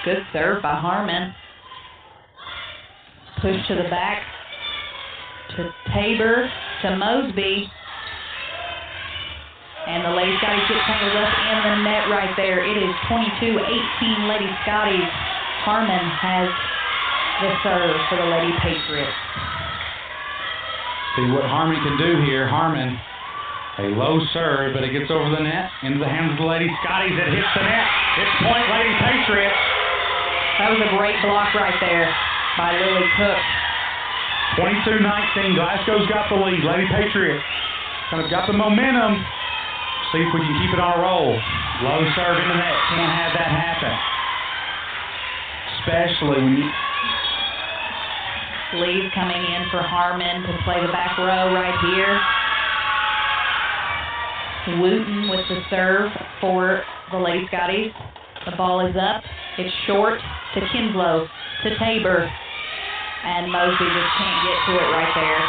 Good serve by Harmon. Push to the back to Tabor, to Mosby. And the Lady Scotties get tangled up in the net right there. It is 22-18 Lady Scotties. Harmon has the serve for the Lady Patriots. See what Harmon can do here. Harmon, a low serve, but it gets over the net, into the hands of the Lady Scotties. It hits the net. It's point Lady Patriots. That was a great block right there by Lily Cook. 22-19, Glasgow's got the lead. Lady Patriots kind of got the momentum. See if we can keep it on a roll. Low serve in the net. Can't have that happen. Especially when you... Lee's coming in for Harmon to play the back row right here. Wooten with the serve for the Lady Scotties. The ball is up. It's short to Kinslow, to Tabor. And Mosby just can't get to it right there.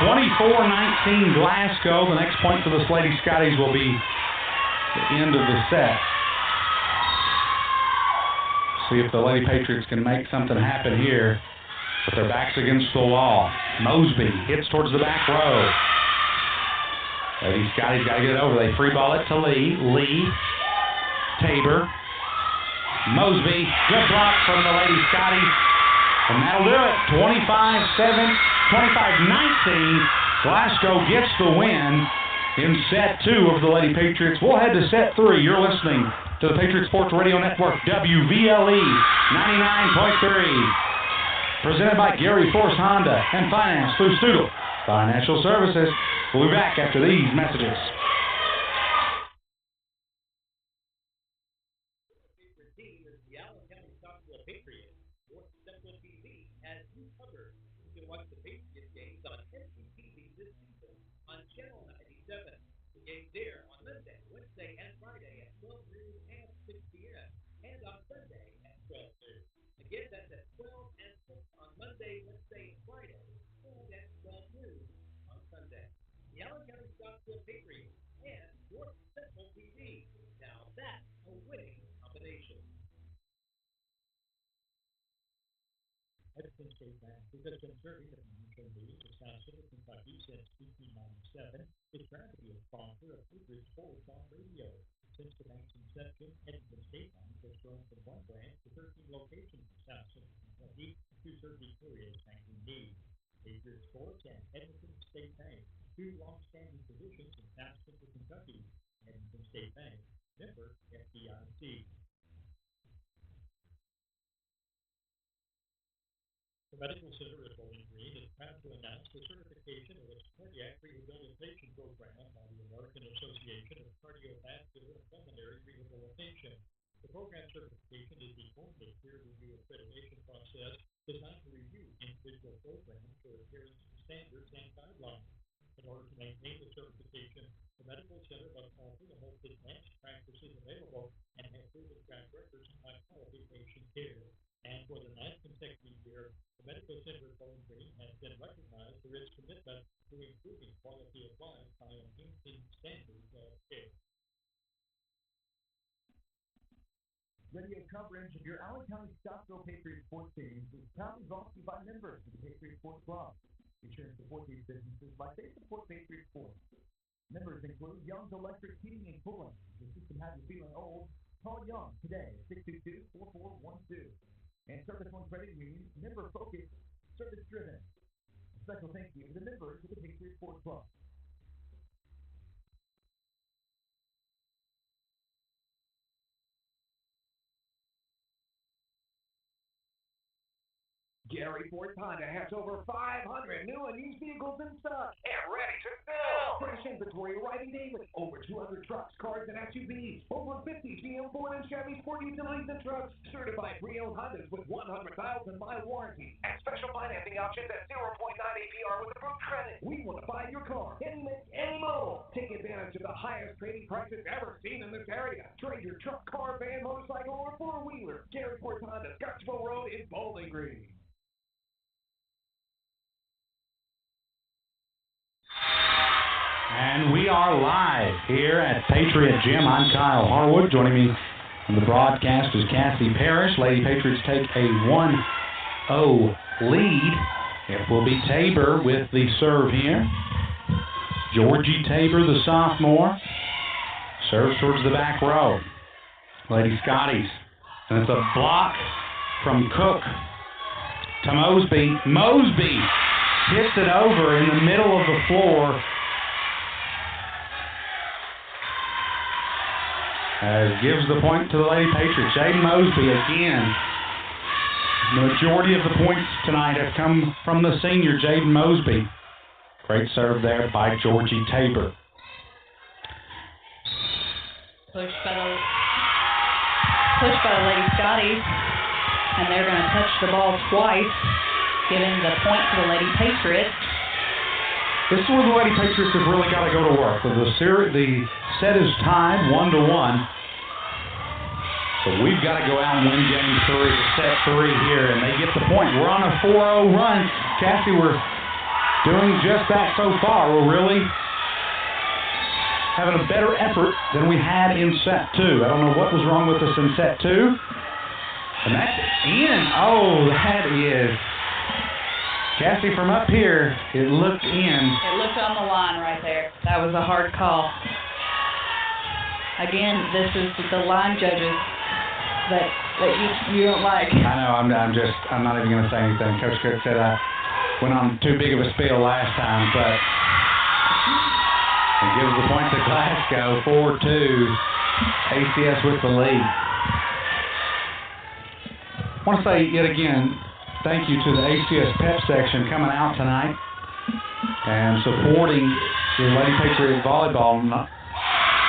24-19 Glasgow. The next point for the Lady Scotties will be the end of the set. See if the Lady Patriots can make something happen here. But their backs against the wall. Mosby hits towards the back row. Lady Scotties got to get it over. They free ball it to Lee. Lee. Tabor. Mosby. Good block from the Lady Scotties. And that'll do it. 25-19. Glasgow gets the win in set 2 of the Lady Patriots. We'll head to set 3. You're listening to the Patriot Sports Radio Network, WVLE 99.3. Presented by Gary Force Honda and financed through Studel Financial Services. We'll be back after these messages. There on Monday, Wednesday, and Friday at 12 noon and 6 p.m. and on Sunday at 12 noon. Again, that's at 12 and 6 on Monday, Wednesday, and Friday, and at 12 noon on Sunday. The Allen County Scottsville Patriots and North Central TV. Now that's a winning combination. Edison State Bank, which has been serving the financial needs of South Central Kentucky since 1897, is proud to be a sponsor of Patriot Sports on Radio. Since the bank's inception, Edison State Bank has grown from 1 branch to 13 locations in South Central Kentucky to serve the area's banking needs. Patriot Sports and Edison State Bank, 2 long-standing positions in South Central Kentucky. Edison State Bank, member FDIC. The Medical Center at Bowling Green is proud to announce the certification of its cardiac rehabilitation program by the American Association of Cardiovascular and Pulmonary Rehabilitation. The program certification is the only peer review accreditation process designed to review individual programs for adherence to standards and guidelines. In order to maintain the certification, the Medical Center must offer the most advanced practices available and have proven track records of high-quality patient care. And for the 9th consecutive year, the Medical Center at Bowling Green has been recognized for its commitment to improving quality of life by enhancing standards of care. Radio coverage of your Allen County Scottsville Patriots sports teams is proudly brought to you by members of the Patriot Sports Club. Be sure to support these businesses like they support Patriot Sports. Members include Young's Electric Heating and Cooling. If the system has you feeling old, call Young today at 622-4412. And Service One Credit Union, member-focused, service-driven. A special thank you to the members of the Patriot Sports Club. Gary Ford Honda has over 500 new and used vehicles in stock and ready to sell. Fresh inventory arriving daily. Over 200 trucks, cars, and SUVs. Over 50 GM, Ford, and Chevy Sport utilities and trucks. Certified pre-owned Hondas with 100,000-mile warranty. And special financing options at 0.9 APR with approved credit. We want to buy your car. Any make, any model. Take advantage of the highest trading prices ever seen in this area. Trade your truck, car, van, motorcycle, or four-wheeler. Gary Ford Honda, Scottsville Road in Bowling Green. And we are live here at Patriot Gym. I'm Kyle Harwood. Joining me on the broadcast is Cassie Parrish. Lady Patriots take a 1-0 lead. It will be Tabor with the serve here. Georgie Tabor, the sophomore, serves towards the back row. Lady Scotties. And it's a block from Cook to Mosby. Mosby hits it over in the middle of the floor. Gives the point to the Lady Patriots. Jaden Mosby again. The majority of the points tonight have come from the senior, Jaden Mosby. Great serve there by Georgie Tabor. Push by the Lady Scotties, and they're going to touch the ball twice, giving the point to the Lady Patriots. This is where the Lady Patriots have really got to go to work. The set is tied 1-1. So we've got to go out and win game 3, set 3 here, and they get the point. We're on a 4-0 run. Cassie, we're doing just that so far. We're really having a better effort than we had in set 2. I don't know what was wrong with us in set 2. And that's in. Oh, that is. Cassie, from up here, it looked in. It looked on the line right there. That was a hard call. Again, this is the line judges that you don't like. I know. I'm not even going to say anything. Coach Cook said I went on too big of a spiel last time, but it gives the point to Glasgow, 4-2. ACS with the lead. I want to say yet again, thank you to the ACS Pep section coming out tonight and supporting the Lady Patriot volleyball.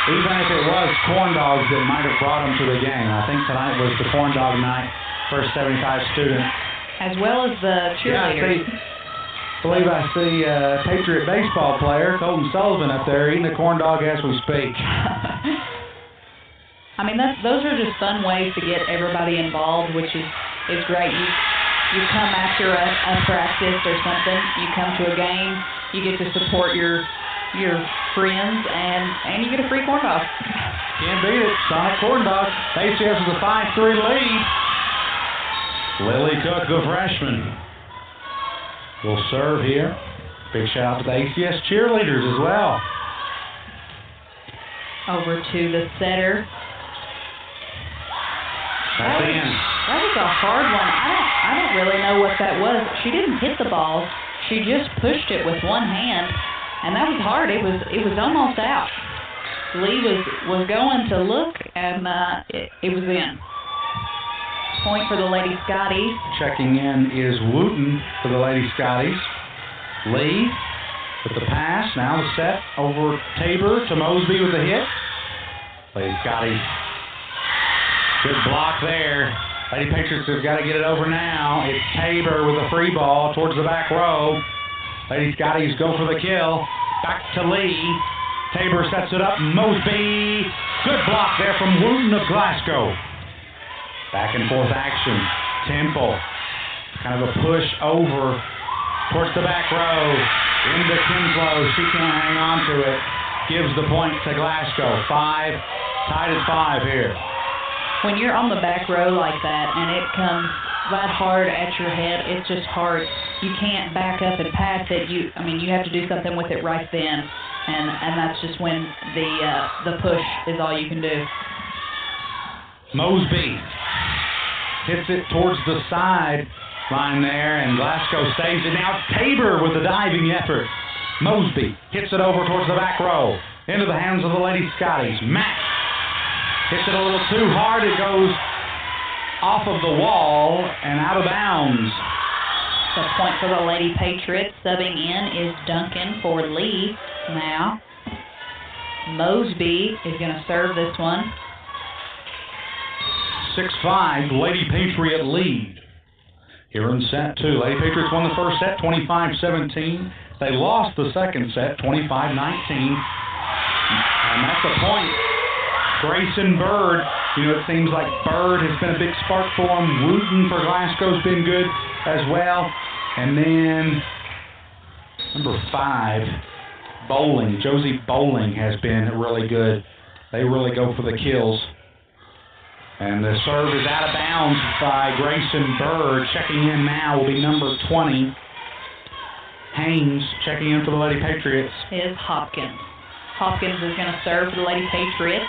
Even if it was corn dogs that might have brought them to the game. I think tonight was the corn dog night, first 75 students. As well as the cheerleaders. I believe I see a Patriot baseball player, Colton Sullivan, up there eating a corn dog as we speak. I mean, those are just fun ways to get everybody involved, which is great. You come after a practice or something, you come to a game, you get to support your friends, and you get a free corn dog. Can't beat it. Sonic corn dog. ACS is a 5-3 lead. Lily Cook, the freshman, will serve here. Big shout out to the ACS cheerleaders as well. Over to the setter. That's in. That was a hard one. I don't really know what that was. She didn't hit the ball. She just pushed it with one hand. And that was hard. It was almost out. Lee was going to look, and it was in. Point for the Lady Scotties. Checking in is Wooten for the Lady Scotties. Lee with the pass. Now the set over Tabor to Mosby with the hit. Lady Scotties. Good block there. Lady Patriots have got to get it over now. It's Tabor with a free ball towards the back row. Lady Scotties go for the kill. Back to Lee. Tabor sets it up. Mosby. Good block there from Wooten of Glasgow. Back and forth action. Temple. Kind of a push over towards the back row. Into Kinslow. She can't hang on to it. Gives the point to Glasgow. 5. Tied at 5 here. When you're on the back row like that and it comes right hard at your head, it's just hard. You can't back up and pass it. You have to do something with it right then, and that's just when the push is all you can do. Mosby hits it towards the side line there, and Glasgow saves it. Now it's Tabor with the diving effort. Mosby hits it over towards the back row, into the hands of the Lady Scotties. Mack hits it a little too hard. It goes off of the wall and out of bounds. The point for the Lady Patriots. Subbing in is Duncan for Lee now. Mosby is going to serve this one. 6-5, Lady Patriot lead. Here in set 2. Lady Patriots won the first set 25-17. They lost the second set 25-19. And that's a point. Grayson Bird, it seems like Bird has been a big spark for him. Wooten for Glasgow's been good as well. And then number 5, Bowling. Josie Bowling has been really good. They really go for the kills. And the serve is out of bounds by Grayson Bird. Checking in now will be number 20. Haynes checking in for the Lady Patriots. Is Hopkins. Hopkins is going to serve for the Lady Patriots.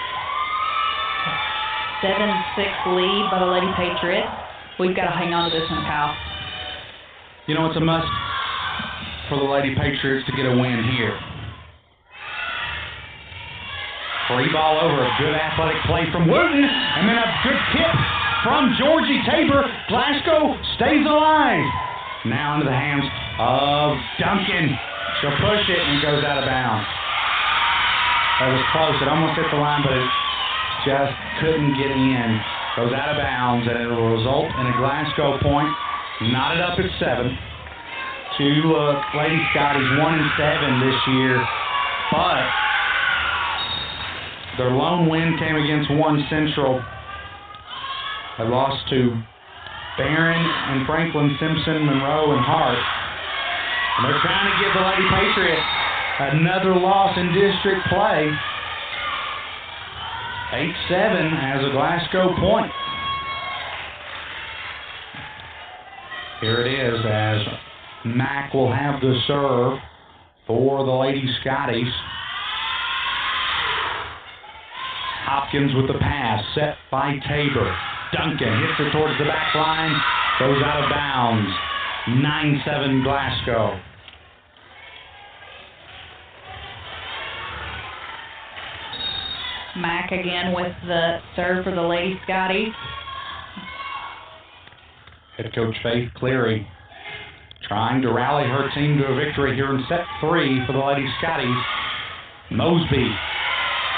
7-6 lead by the Lady Patriots. We've got to hang on to this one, Kyle. It's a must for the Lady Patriots to get a win here. Free ball over. A good athletic play from Wooten. And then a good tip from Georgie Tabor. Glasgow stays alive. Now into the hands of Duncan. She'll push it and it goes out of bounds. That was close. It almost hit the line, but it just couldn't get in. Goes out of bounds, and it will result in a Glasgow point. Knotted up at 7. Two Lady Scotties 1-7 this year, but their lone win came against 1 Central. They lost to Barron and Franklin, Simpson, Monroe, and Hart. And they're trying to give the Lady Patriots another loss in district play. 8-7 as a Glasgow point. Here it is as Mack will have the serve for the Lady Scotties. Hopkins with the pass, set by Tabor. Duncan hits it towards the back line, goes out of bounds. 9-7 Glasgow. Mack again with the serve for the Lady Scotties. Head coach Faith Cleary trying to rally her team to a victory here in set 3 for the Lady Scotties. Mosby.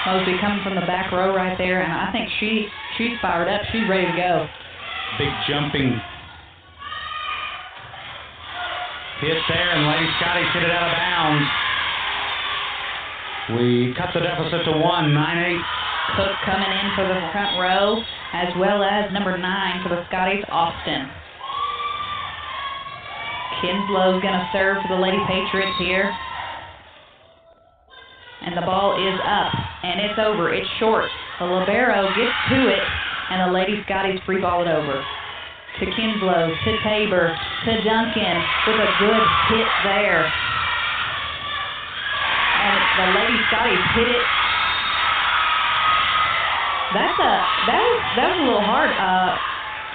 Mosby coming from the back row right there, and I think she's fired up. She's ready to go. Big jumping hit there, and Lady Scotties hit it out of bounds. We cut the deficit to 1, 9-8. Cook coming in for the front row, as well as number 9 for the Scotties, Austin. Kinslow's going to serve for the Lady Patriots here. And the ball is up, and it's over. It's short. The libero gets to it, and the Lady Scotties free ball it over. To Kinslow, to Tabor, to Duncan with a good hit there. And the Lady Scotties hit it. That was a little hard.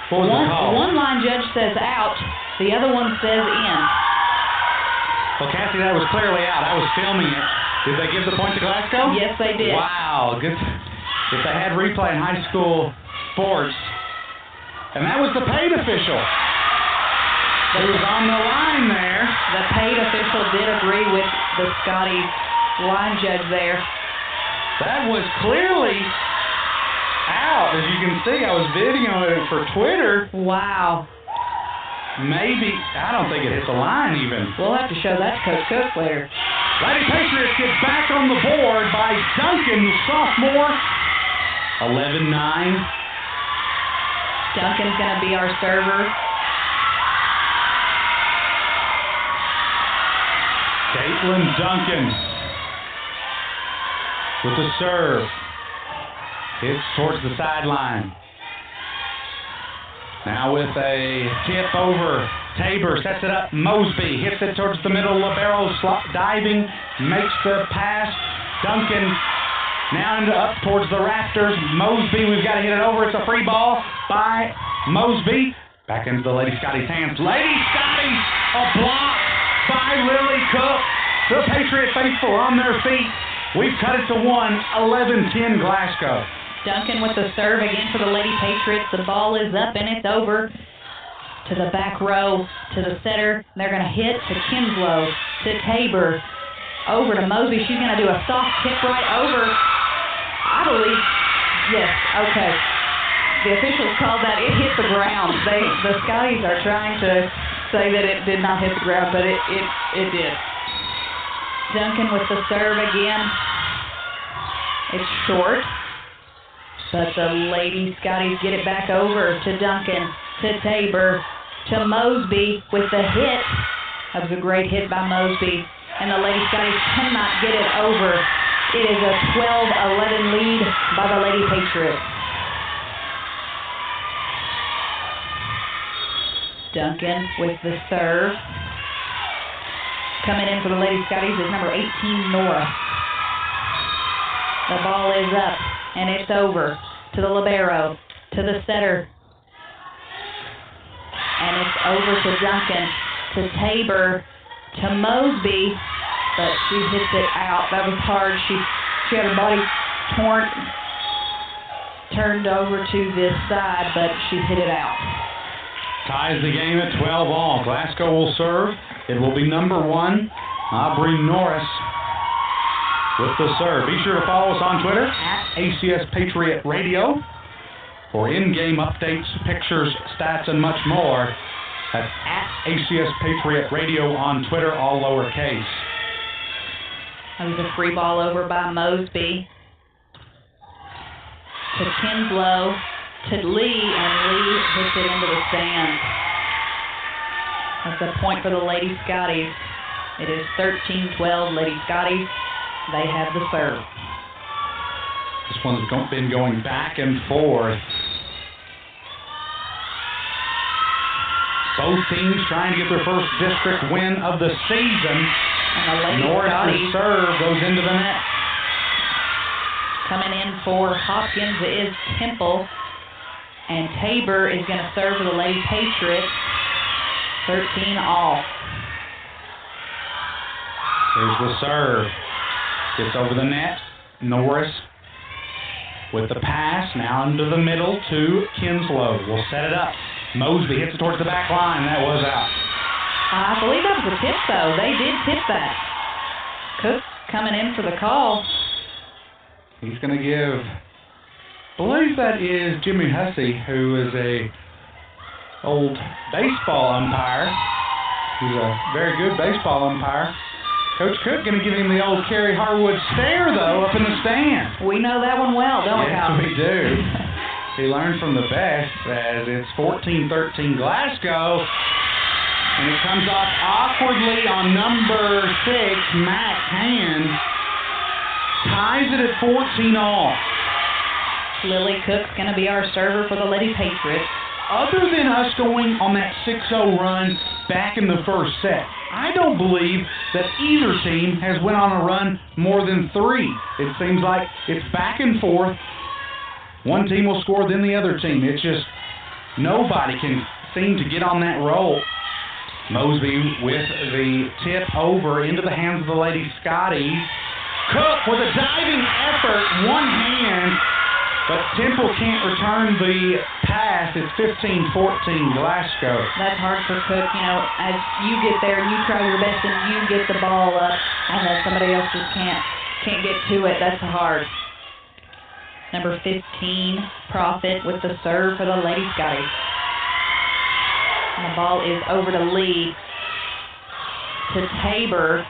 What was the call? One line judge says out, the other one says in. Well, Cassie, that was clearly out. I was filming it. Did they give the point to Glasgow? Yes, they did. Wow. Good. If they had replay in high school sports, And that was the paid official. He was on the line there. The paid official did agree with the Scotties line judge there. That was clearly out. As you can see, I was videoing it for Twitter. Wow. Maybe, I don't think it hit the line even. We'll have to show that to Coach Cook later. Lady Patriots get back on the board by Duncan, the sophomore. 11-9. Duncan's going to be our server. Caitlin Duncan with the serve. Hits towards the sideline. Now with a tip over, Tabor sets it up. Mosby hits it towards the middle. Libero diving, makes the pass. Duncan now up towards the rafters. Mosby, we've got to hit it over. It's a free ball by Mosby. Back into the Lady Scotties' hands. Lady Scotties, a block by Lily Cook. The Patriot faithful on their feet. We've cut it to 1, 11-10 Glasgow. Duncan with the serve again for the Lady Patriots. The ball is up and it's over to the back row, to the setter. They're going to hit to Kinslow, to Tabor, over to Mosby. She's going to do a soft kick right over. I believe, yes, okay. The officials called that, it hit the ground. The Scotties are trying to say that it did not hit the ground, but it did. Duncan with the serve again. It's short. But the Lady Scotties get it back over to Duncan, to Tabor, to Mosby with the hit. That was a great hit by Mosby. And the Lady Scotties cannot get it over. It is a 12-11 lead by the Lady Patriots. Duncan with the serve. Coming in for the Lady Scotties is number 18, Nora. The ball is up. And it's over to the libero, to the setter. And it's over to Duncan, to Tabor, to Mosby, but she hits it out. That was hard. She had her body turned over to this side, but she hit it out. Ties the game at 12-all. Glasgow will serve. It will be number 1, Aubrey Norris, with the serve. Be sure to follow us on Twitter at ACS Patriot Radio for in-game updates, pictures, stats, and much more. That's at ACS Patriot Radio on Twitter, all lowercase. That was a free ball over by Mosby to Kinslow, to Lee, and Lee hits it into the stands. That's a point for the Lady Scotties. It is 13-12 Lady Scotties. They have the serve. This one's been going back and forth. Both teams trying to get their first district win of the season. And the Lady Norris' serve goes into the net. Coming in for Hopkins is Temple. And Tabor is going to serve for the Lady Patriots. 13-all. Here's the serve. Gets over the net. Norris with the pass. Now into the middle to Kinslow. Will set it up. Mosby hits it towards the back line. That was out. I believe that was a tip, though. They did tip that. Cook coming in for the call. He's going to give, I believe that is Jimmy Hussey, who is a old baseball umpire. He's a very good baseball umpire. Coach Cook going to give him the old Kerry Harwood stare, though, up in the stand. We know that one well, don't we, Kyle? Yes, we do. He learned from the best, as it's 14-13 Glasgow. And it comes off awkwardly on number 6, Matt Hand. Ties it at 14-all. Lily Cook's going to be our server for the Lady Patriots. Other than us going on that 6-0 run back in the first set, I don't believe that either team has went on a run more than 3. It seems like it's back and forth. One team will score, then the other team. It's just nobody can seem to get on that roll. Mosby with the tip over into the hands of the Lady Scotties. Cook with a diving effort, one hand, But Temple can't return the pass. It's 15-14 Glasgow. That's hard for Cook. You know, as you get there, you try your best and you get the ball up, and then somebody else just can't get to it. That's hard. Number 15, Profit with the serve for the Lady Scotties. And the ball is over to Lee, to Tabor,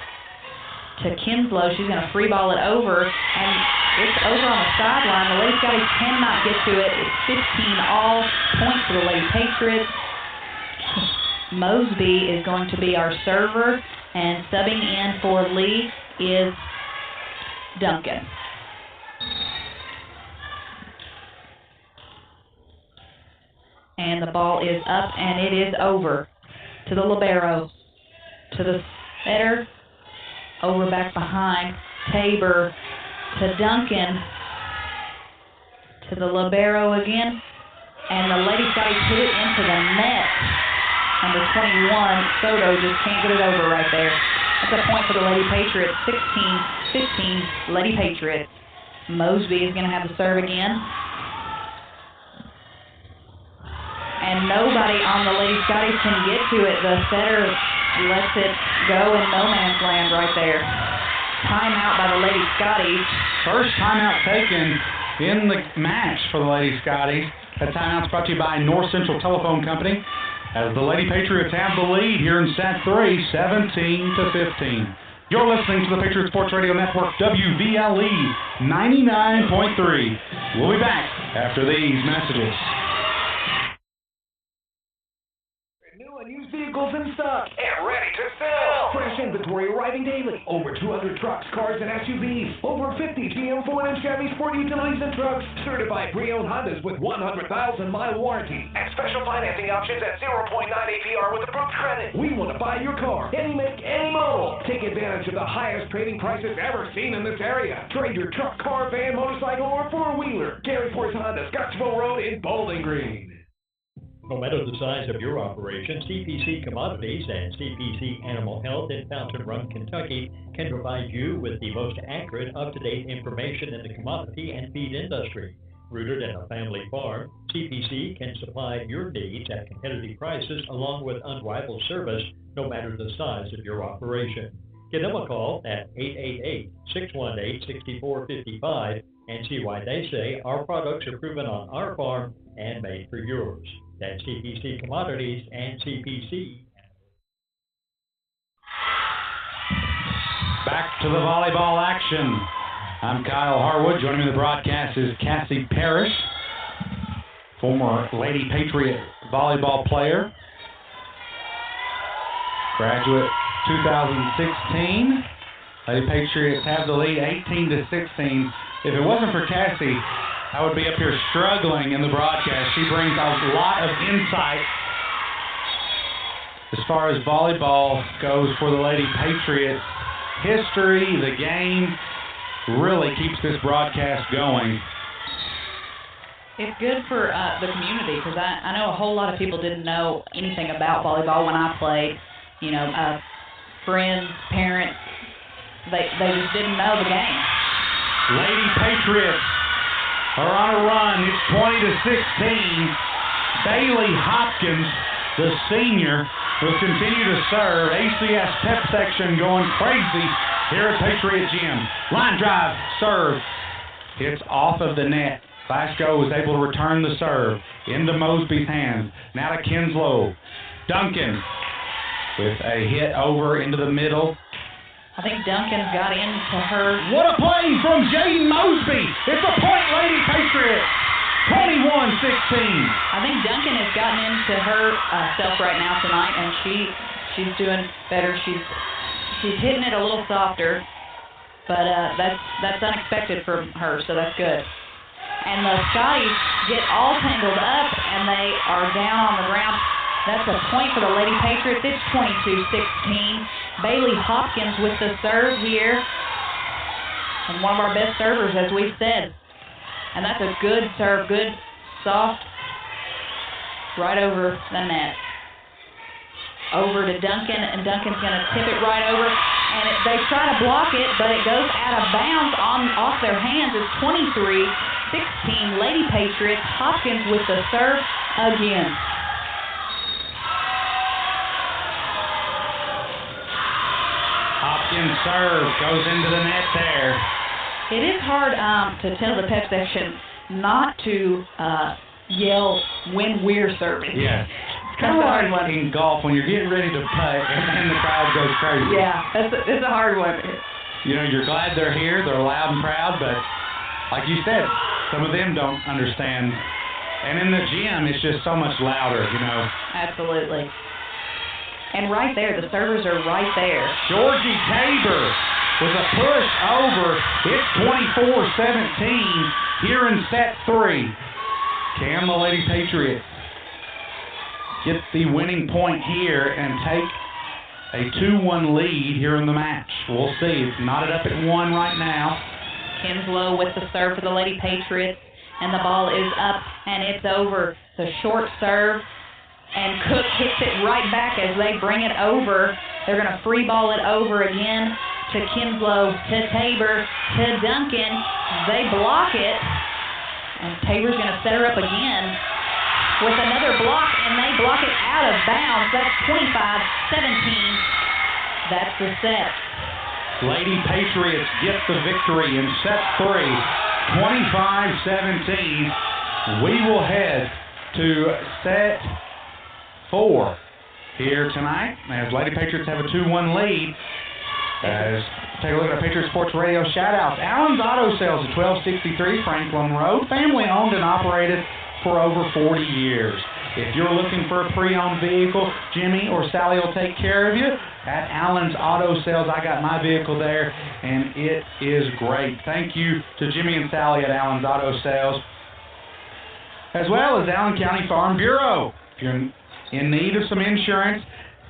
to Kinslow. She's going to free ball it over, and it's over on the sideline. The Lady Scotties cannot get to it. It's 15 all, points for the Lady Patriots. Mosby is going to be our server, and subbing in for Lee is Duncan. And the ball is up, and it is over to the libero, to the setter, over back behind, Tabor, to Duncan, to the libero again, and the Lady Scotties hit it into the net. Number 21, Soto, just can't get it over right there. That's a point for the Lady Patriots, 16-15, Lady Patriots. Mosby is going to have the serve again. And nobody on the Lady Scotties can get to it. The setter lets it go in no man's land right there. Timeout by the Lady Scotties. First timeout taken in the match for the Lady Scotties. That timeout's brought to you by North Central Telephone Company, as the Lady Patriots have the lead here in Sat 3, 17-15. You're listening to the Patriot Sports Radio Network, WVLE 99.3. We'll be back after these messages. New and used vehicles in stock and ready to sell. Fresh inventory arriving daily. Over 200 trucks, cars, and SUVs. Over 50 GM, Ford, and Chevy sport utilities and trucks. Certified pre-owned Hondas with 100,000-mile warranty. And special financing options at 0.9 APR with approved credit. We want to buy your car. Any make, any model. Take advantage of the highest trading prices ever seen in this area. Trade your truck, car, van, motorcycle, or four-wheeler. Gary Force Honda, Scottsville Road in Bowling Green. No matter the size of your operation, CPC Commodities and CPC Animal Health in Fountain Run, Kentucky can provide you with the most accurate, up-to-date information in the commodity and feed industry. Rooted in a family farm, CPC can supply your needs at competitive prices along with unrivaled service, no matter the size of your operation. Give them a call at 888-618-6455 and see why they say our products are proven on our farm and made for yours. That's CPC Commodities and CPC. Back to the volleyball action. I'm Kyle Harwood. Joining me in the broadcast is Cassie Parrish, former Lady Patriot volleyball player, graduate 2016. Lady Patriots have the lead 18-16. If it wasn't for Cassie, I would be up here struggling in the broadcast. She brings a lot of insight as far as volleyball goes for the Lady Patriots. History, the game, really keeps this broadcast going. It's good for the community, because I know a whole lot of people didn't know anything about volleyball when I played. You know, friends, parents, they just didn't know the game. Lady Patriots are on a run. It's 20-16. Bailey Hopkins, the senior, will continue to serve. ACS pep section going crazy here at Patriot Gym. Line drive, serve. It's off of the net. Glasgow was able to return the serve into Mosby's hands. Now to Kinslow. Duncan with a hit over into the middle. I think Duncan's got into her. What a play from Jaden Mosby. It's a point, Lady Patriots. 21-16. I think Duncan has gotten into herself right now tonight, and she's doing better. She's hitting it a little softer, but that's unexpected from her, so that's good. And the Scotties get all tangled up, and they are down on the ground. That's a point for the Lady Patriots. It's 22-16. Bailey Hopkins with the serve here. And one of our best servers, as we've said. And that's a good serve, good, soft, right over the net. Over to Duncan, and Duncan's going to tip it right over. And they try to block it, but it goes out of bounds off their hands. It's 16, Lady Patriots. Hopkins with the serve again. Hopkins serve goes into the net there. It is hard to tell the pep section not to yell when we're serving. Yeah. It's kind of a hard one. In golf when you're getting ready to putt and the crowd goes crazy. Yeah, it's a hard one. You know, you're glad they're here. They're loud and proud, but like you said, some of them don't understand. And in the gym, it's just so much louder, you know. Absolutely. And right there, the servers are right there. Georgie Tabor with a push over. It's 24-17 here in set 3. Can the Lady Patriots get the winning point here and take a 2-1 lead here in the match? We'll see. It's knotted up at 1 right now. Kinslow with the serve for the Lady Patriots, and the ball is up and it's over. The short serve, and Cook hits it right back as they bring it over. They're going to free ball it over again to Kinslow, to Tabor, to Duncan. They block it, and Tabor's going to set her up again with another block, and they block it out of bounds. That's 25-17. That's the set. Lady Patriots get the victory in set 3, 25-17. We will head to set 4 here tonight as Lady Patriots have a 2-1 lead. As take a look at our Patriot Sports Radio shout-outs. Allen's Auto Sales at 1263 Franklin Road, family owned and operated for over 40 years. If you're looking for a pre-owned vehicle, Jimmy or Sally will take care of you. At Allen's Auto Sales, I got my vehicle there, and it is great. Thank you to Jimmy and Sally at Allen's Auto Sales, as well as Allen County Farm Bureau. If you're in need of some insurance,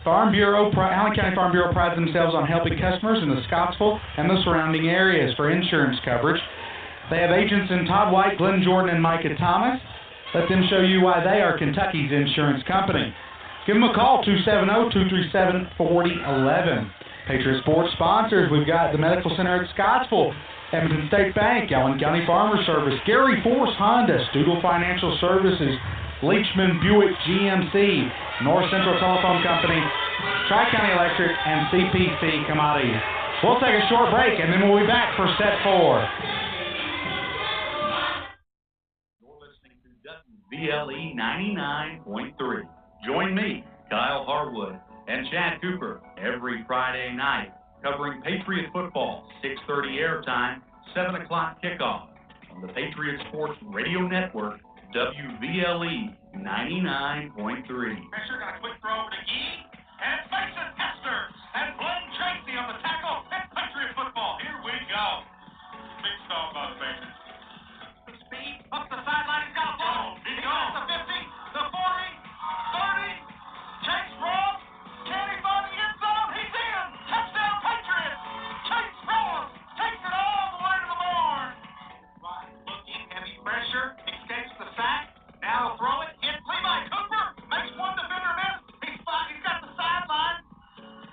Allen County Farm Bureau prides themselves on helping customers in the Scottsville and the surrounding areas for insurance coverage. They have agents in Todd White, Glenn Jordan, and Micah Thomas. Let them show you why they are Kentucky's insurance company. Give them a call, 270-237-4011. Patriot Sports sponsors, we've got the Medical Center at Scottsville, Edmonton State Bank, Allen County Farmer Service, Gary Force Honda, Stugel Financial Services, Leachman Buick GMC, North Central Telephone Company, Tri-County Electric, and CPC Commodities. We'll take a short break, and then we'll be back for set 4. VLE 99.3. Join me, Kyle Harwood, and Chad Cooper every Friday night, covering Patriot football, 6:30 airtime, 7 o'clock kickoff, on the Patriot Sports Radio Network, WVLE 99.3. Pressure got a quick throw over to Gee, and it's Mason Hester and Glenn Tracy on the tackle at Patriot football. Here we go. Big stall by Mason. Speed up the sideline. He's got a ball. He's got the 50, the 40, 30. Chase Ross. Can he find the end zone? He's in. Touchdown Patriots. Chase Ross takes it all the way to the barn. Right. Looking heavy pressure. Escapes the sack. Now throw it. Hits Levi Cooper. Makes one defender miss. He's got the sideline.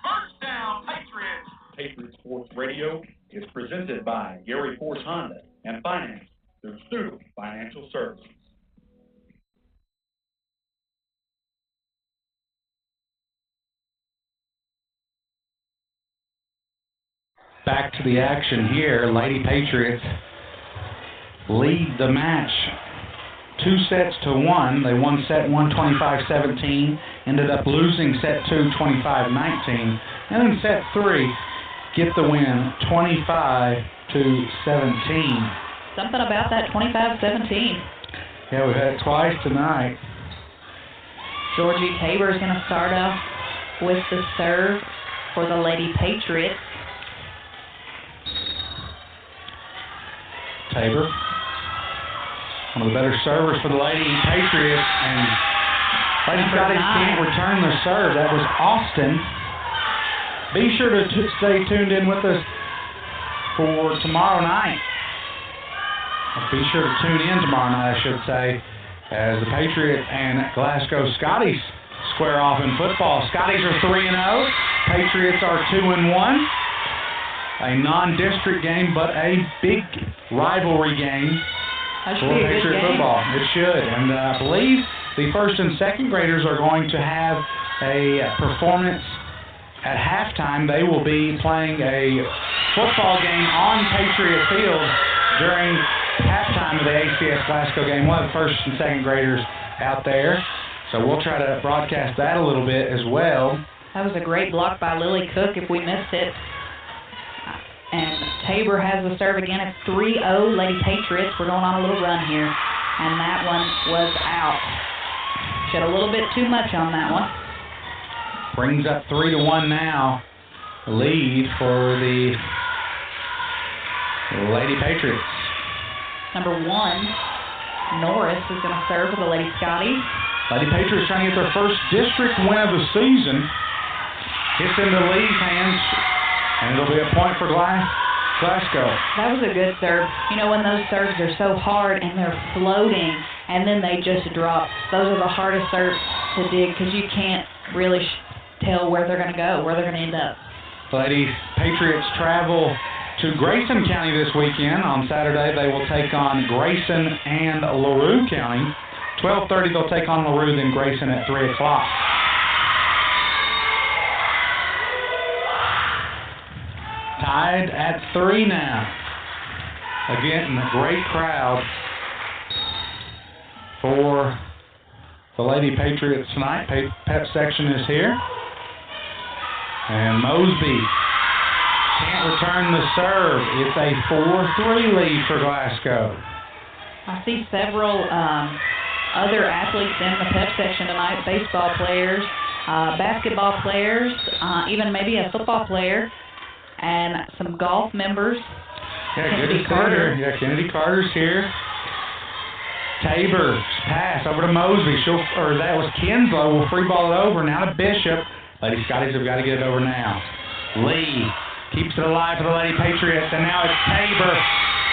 First down Patriots. Patriot Sports Radio is presented by Gary Force Honda and financed through Stugel Financial Services. Back to the action here. Lady Patriots lead the match 2-1. They won set 1 25-17, ended up losing set 2 25-19, and then set 3 get the win 25-17. Something about that 25-17. Yeah, we've had it twice tonight. Georgie Tabor is going to start off with the serve for the Lady Patriots. Tabor, one of the better servers for the Lady Patriots, and Lady Scotties can't return the serve. That was Austin. Be sure to stay tuned in with us for tomorrow night. Be sure to tune in tomorrow night, I should say, as the Patriot and Glasgow Scotties square off in football. Scotties are 3-0. Patriots are 2-1. A non-district game, but a big rivalry game That should for be a good Patriot game. football. It should. And I believe the first and second graders are going to have a performance at halftime. They will be playing a football game on Patriot Field during halftime of the ACS Glasgow game. We'll have first and second graders out there. So we'll try to broadcast that a little bit as well. That was a great block by Lily Cook if we missed it. And Tabor has the serve again. It's 3-0 Lady Patriots. We're going on a little run here. And that one was out. She had a little bit too much on that one. Brings up 3-1 now. Lead for the Lady Patriots. Number 1, Norris is going to serve for the Lady Scotties. Lady Patriots trying to get their first district win of the season. Hits into Lee's hands, and it'll be a point for Glasgow. That was a good serve. You know, when those serves are so hard and they're floating and then they just drop, those are the hardest serves to dig because you can't really tell where they're going to go, where they're going to end up. Lady Patriots travel to Grayson County this weekend. On Saturday, they will take on Grayson and LaRue County. 12:30, they'll take on LaRue, then Grayson at 3 o'clock. Tied at 3 now. Again, a great crowd for the Lady Patriots tonight. Pep section is here. And Mosby can't return the serve. It's a 4-3 lead for Glasgow. I see several other athletes in the pep section tonight, baseball players, basketball players, even maybe a football player, and some golf members. Yeah, Kennedy good to see her. Yeah, Kennedy Carter's here. Tabor's pass over to Mosby. That was Kinslow. Will free ball it over. Now to Bishop. Lady Scotties have got to get it over now. Lee keeps it alive for the Lady Patriots, and now it's Tabor.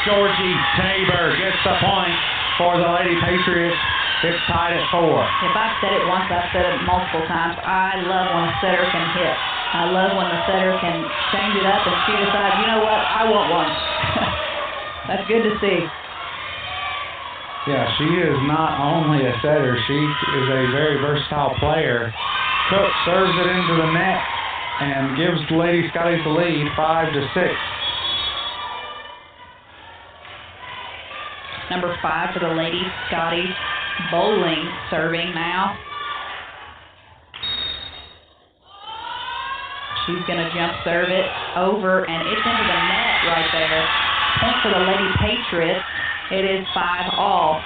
Georgie Tabor gets the point for the Lady Patriots. It's tied at 4. If I've said it once, I've said it multiple times. I love when a setter can hit. I love when the setter can change it up and she decides, you know what, I want one. That's good to see. Yeah, she is not only a setter, she is a very versatile player. Cook serves it into the net and gives Lady Scotties the lead, 5-6. Number 5 for the Lady Scotties, Bowling serving now. She's going to jump serve it over, and it's into the net right there. Point for the Lady Patriots. It is 5-all.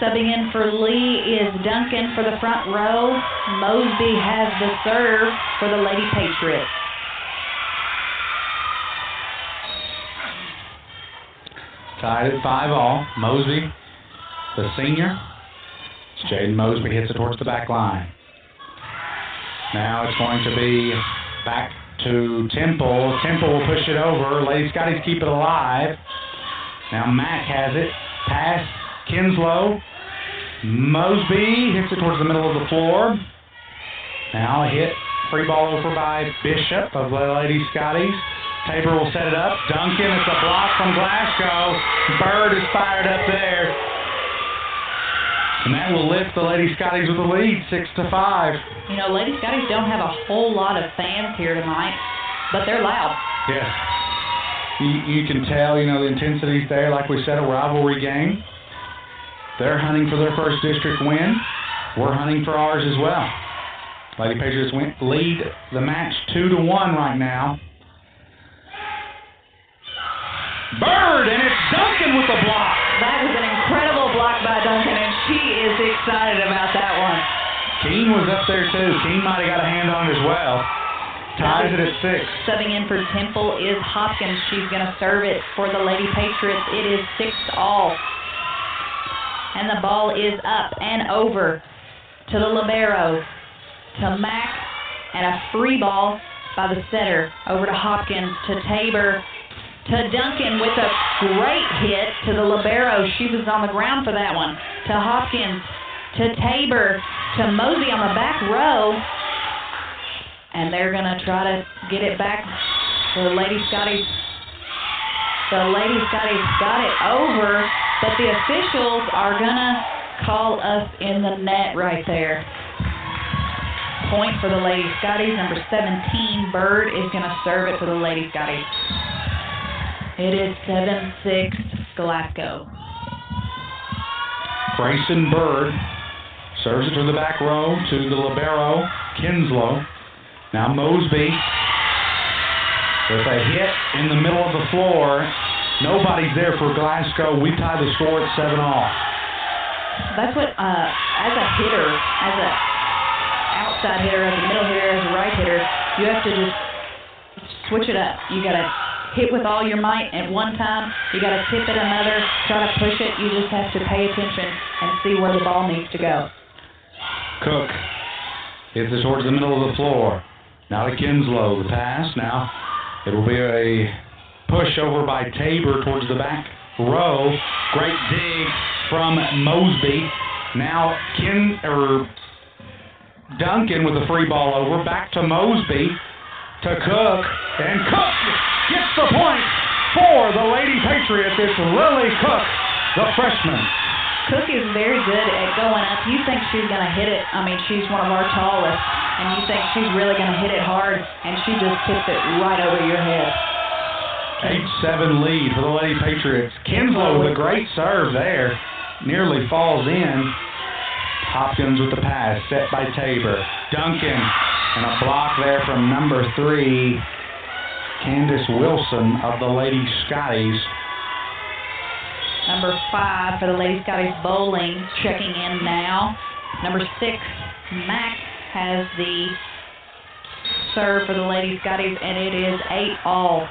Subbing in for Lee is Duncan for the front row. Mosby has the serve for the Lady Patriots. Tied at 5-all. Mosby, the senior. Jaden Mosby hits it towards the back line. Now it's going to be back to Temple. Temple will push it over. Lady Scotties keep it alive. Now Mack has it. Pass, Kinslow. Mosby hits it towards the middle of the floor. Now a hit. Free ball over by Bishop of the Lady Scotties. Tabor will set it up. Duncan, it's a block from Glasgow. Bird is fired up there. And that will lift the Lady Scotties with the lead, 6-5. You know, Lady Scotties don't have a whole lot of fans here tonight, but they're loud. Yes. You can tell, you know, the intensity's there. Like we said, a rivalry game. They're hunting for their first district win. We're hunting for ours as well. Lady Patriots lead the match 2-1 right now. Bird, and it's Duncan with the block. That was an incredible block by Duncan, and she is excited about that one. Keene was up there too. Keene might have got a hand on it as well. Ties it at 6. Subbing in for Temple is Hopkins. She's going to serve it for the Lady Patriots. It is 6-all. And the ball is up and over to the libero, to Mack, and a free ball by the setter over to Hopkins, to Tabor, to Duncan with a great hit to the libero. She was on the ground for that one. To Hopkins, to Tabor, to Mosey on the back row. And they're going to try to get it back to the Lady Scotties. The Lady Scotties got it over But the officials are going to call us in the net right there. Point for the Lady Scotties. Number 17, Bird, is going to serve it for the Lady Scotties. It is 7-6 Glasgow. Grayson Bird serves it to the back row to the libero, Kinslow. Now Mosby with a hit in the middle of the floor. Nobody's there for Glasgow. We tie the score at 7-all. That's what, as a hitter, as a outside hitter, as a middle hitter, as a right hitter, you have to just switch it up. You got to hit with all your might at one time. You got to tip it another, try to push it. You just have to pay attention and see where the ball needs to go. Cook hits it towards the middle of the floor. Now to Kinslow, the pass. Now it will be a push over by Tabor towards the back row. Great dig from Mosby. Now Duncan with the free ball over. Back to Mosby, to Cook, and Cook gets the point for the Lady Patriots. It's Lily Cook, the freshman. Cook is very good at going up. You think she's going to hit it. I mean, she's one of our tallest, and you think she's really going to hit it hard, and she just tips it right over your head. 8-7 lead for the Lady Patriots. Kinslow with a great serve there. Nearly falls in. Hopkins with the pass, set by Tabor. Duncan, and a block there from number 3, Candace Wilson of the Lady Scotties. Number 5 for the Lady Scotties Bowling, checking in now. Number 6, Mack, has the serve for the Lady Scotties, and it is 8-all.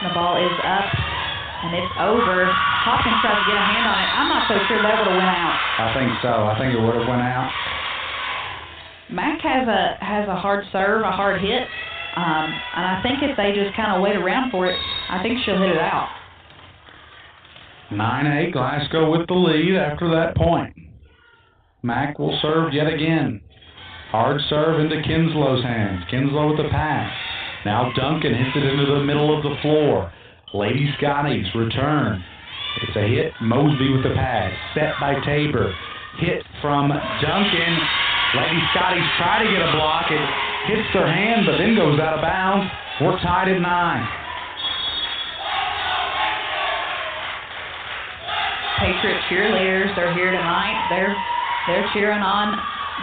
The ball is up, and it's over. Hopkins tries to get a hand on it. I'm not so sure that would have went out. I think so. I think it would have went out. Mack has a hard serve, a hard hit, and I think if they just kind of wait around for it, I think she'll hit it out. 9-8, Glasgow with the lead after that point. Mack will serve yet again. Hard serve into Kinslow's hands. Kinslow with the pass. Now Duncan hits it into the middle of the floor. Lady Scotties return. It's a hit. Mosby with the pass. Set by Tabor. Hit from Duncan. Lady Scotties try to get a block. It hits their hand, but then goes out of bounds. We're tied at 9. Patriot cheerleaders are here tonight. They're cheering on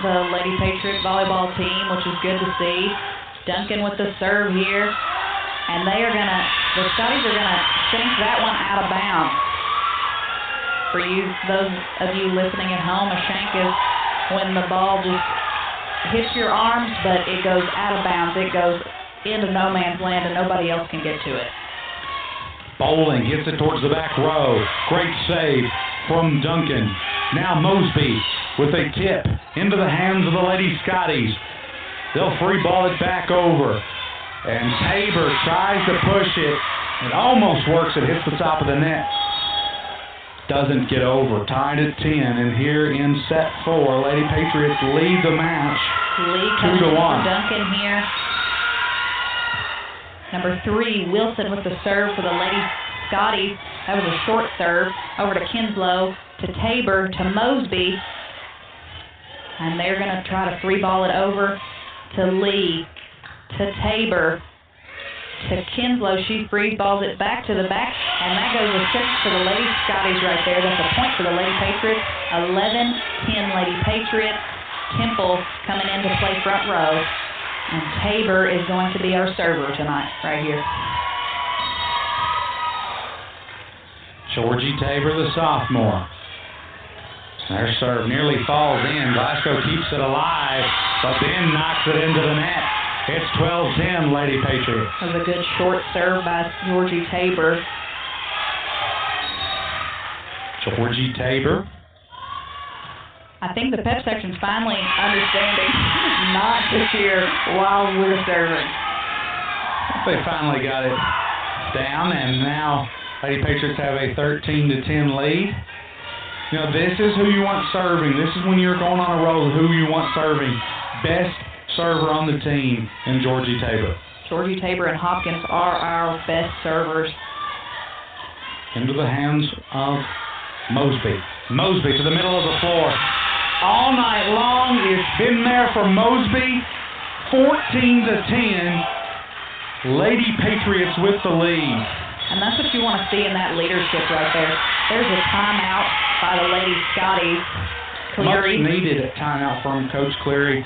the Lady Patriot volleyball team, which is good to see. Duncan with the serve here, and the Scotties are gonna shank that one out of bounds. For you, those of you listening at home, a shank is when the ball just hits your arms, but it goes out of bounds. It goes into no man's land, and nobody else can get to it. Bowling hits it towards the back row. Great save from Duncan. Now Mosby with a tip into the hands of the Lady Scotties. They'll free ball it back over. And Tabor tries to push it. It almost works. It hits the top of the net. Doesn't get over. Tied at 10. And here in set 4, Lady Patriots lead the match 2-1. Duncan here. Number 3, Wilson with the serve for the Lady Scotties. That was a short serve. Over to Kinslow, to Tabor, to Mosby. And they're going to try to free ball it over to Lee, to Tabor, to Kinslow. She free balls it back to the back, and that goes a check for the Lady Scotties right there. That's a point for the Lady Patriots. 11-10 Lady Patriots. Temple coming in to play front row, and Tabor is going to be our server tonight, right here. Georgie Tabor, the sophomore. Their serve nearly falls in. Glasgow keeps it alive, but then knocks it into the net. It's 12-10, Lady Patriots. That was a good short serve by Georgie Tabor. Georgie Tabor. I think the pep section's finally understanding not to cheer while we're serving. They finally got it down, and now Lady Patriots have a 13-10 lead. You know, this is who you want serving. This is when you're going on a roll, who you want serving. Best server on the team in Georgie Tabor. Georgie Tabor and Hopkins are our best servers. into the hands of Mosby. Mosby to the middle of the floor. All night long, it's been there for Mosby. 14-10. Lady Patriots with the lead. And that's what you want to see in that leadership right there. There's a timeout by the Lady Scotties. Cleary. Much needed timeout from Coach Cleary.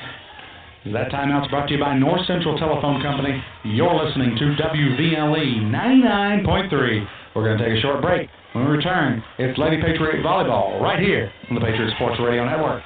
That timeout's brought to you by North Central Telephone Company. You're listening to WVLE 99.3. We're going to take a short break. When we return, it's Lady Patriot Volleyball right here on the Patriot Sports Radio Network.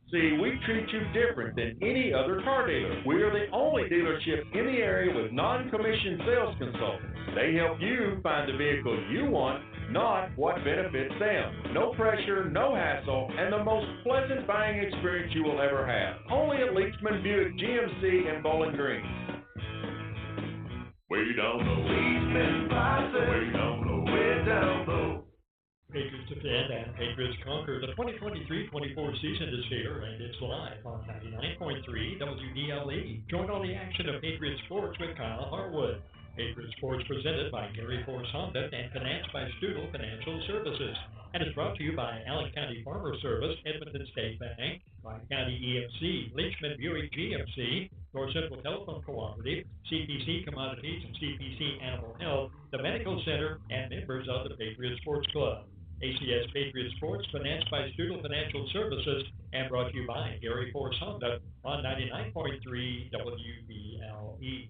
See, we treat you different than any other car dealer. We are the only dealership in the area with non-commissioned sales consultants. They help you find the vehicle you want, not what benefits them. No pressure, no hassle, and the most pleasant buying experience you will ever have. Only at Leachman Buick GMC in Bowling Green. We don't know. Leachman prices. We don't know. We don't know. Patriots defend and Patriots conquer. The 2023-24 season is here, and it's live on 99.3 WDLE. Join all the action of Patriot Sports with Kyle Hartwood. Patriot Sports presented by Gary Force Honda and financed by Studel Financial Services. And is brought to you by Allen County Farmer Service, Edmonton State Bank, by County EMC, Leachman Buick GMC, North Central Telephone Cooperative, CPC Commodities and CPC Animal Health, the Medical Center, and members of the Patriot Sports Club. ACS Patriot Sports, financed by Studel Financial Services, and brought to you by Gary Force Honda on 99.3 WBLE.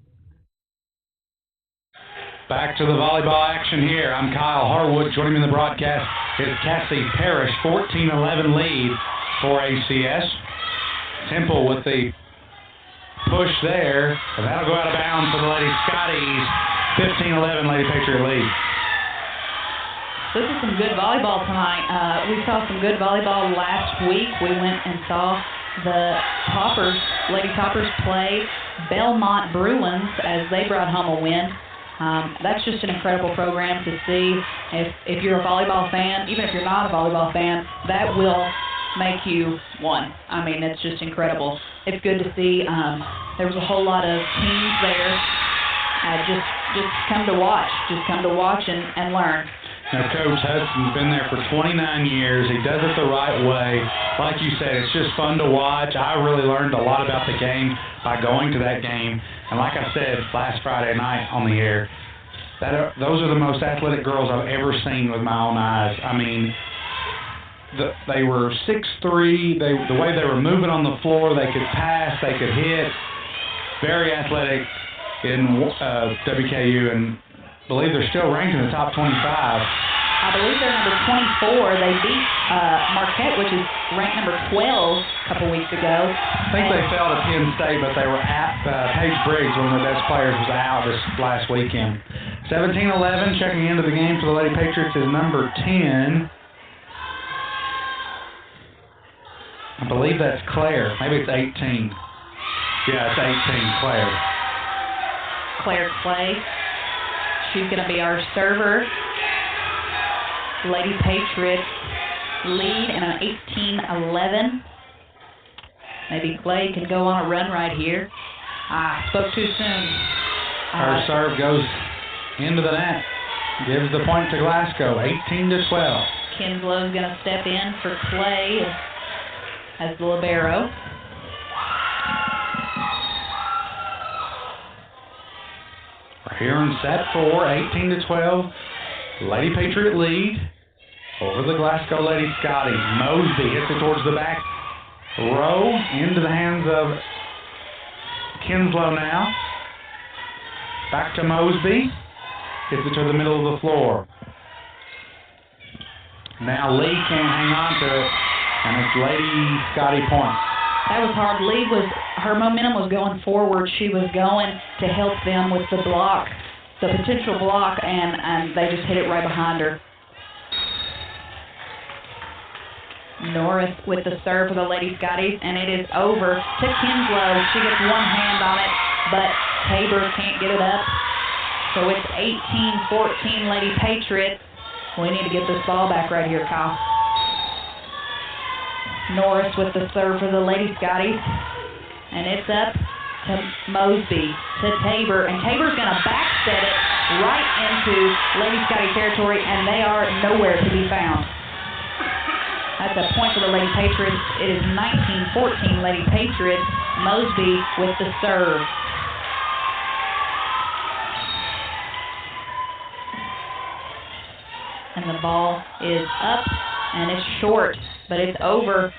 Back to the volleyball action here. I'm Kyle Harwood. Joining me in the broadcast is Cassie Parrish. 14-11 lead for ACS. Temple with the push there. And that'll go out of bounds for the Lady Scotties. 15-11 Lady Patriot lead. This is some good volleyball tonight. We saw some good volleyball last week. We went and saw the Toppers, Lady Toppers, play Belmont Bruins as they brought home a win. That's just an incredible program to see. If you're a volleyball fan, even if you're not a volleyball fan, that will make you one. I mean, it's just incredible. It's good to see. There was a whole lot of teams there. Just come to watch. Just come to watch and learn. Now, Coach Hudson's been there for 29 years. He does it the right way. Like you said, it's just fun to watch. I really learned a lot about the game by going to that game. And like I said last Friday night on the air, those are the most athletic girls I've ever seen with my own eyes. I mean, they were 6'3". The way they were moving on the floor, they could pass, they could hit. Very athletic in WKU, and I believe they're still ranked in the top 25. I believe they're number 24. They beat Marquette, which is ranked number 12 a couple weeks ago. I think they fell to Penn State, but they were at Paige Briggs, one of their best players, was out this last weekend. 17-11, checking into the game for the Lady Patriots is number 10. I believe that's Claire. Maybe it's 18. Yeah, it's 18, Claire. Claire Clay. She's going to be our server. Lady Patriots lead in an 18-11. Maybe Clay can go on a run right here. Spoke too soon. Her serve goes into the net. Gives the point to Glasgow, 18-12. Kinslow's going to step in for Clay as the libero. Here in set 4, 18-12. Lady Patriot lead over the Glasgow Lady Scotties. Mosby hits it towards the back row, into the hands of Kinslow now. Back to Mosby. Hits it to the middle of the floor. Now Lee can't hang on to it, and it's Lady Scotty point. That was hard. Lee her momentum was going forward. She was going to help them with the block, the potential block, and they just hit it right behind her. Norris with the serve for the Lady Scotties, and it is over to Kinslow. She gets one hand on it, but Tabor can't get it up. So it's 18-14 Lady Patriots. We need to get this ball back right here, Kyle. Norris with the serve for the Lady Scotties, and it's up. to Mosby, to Tabor, and Tabor's going to backset it right into Lady Scotty territory, and they are nowhere to be found. That's a point for the Lady Patriots. It is 19-14 Lady Patriots. Mosby with the serve. And the ball is up, and it's short, but it's over.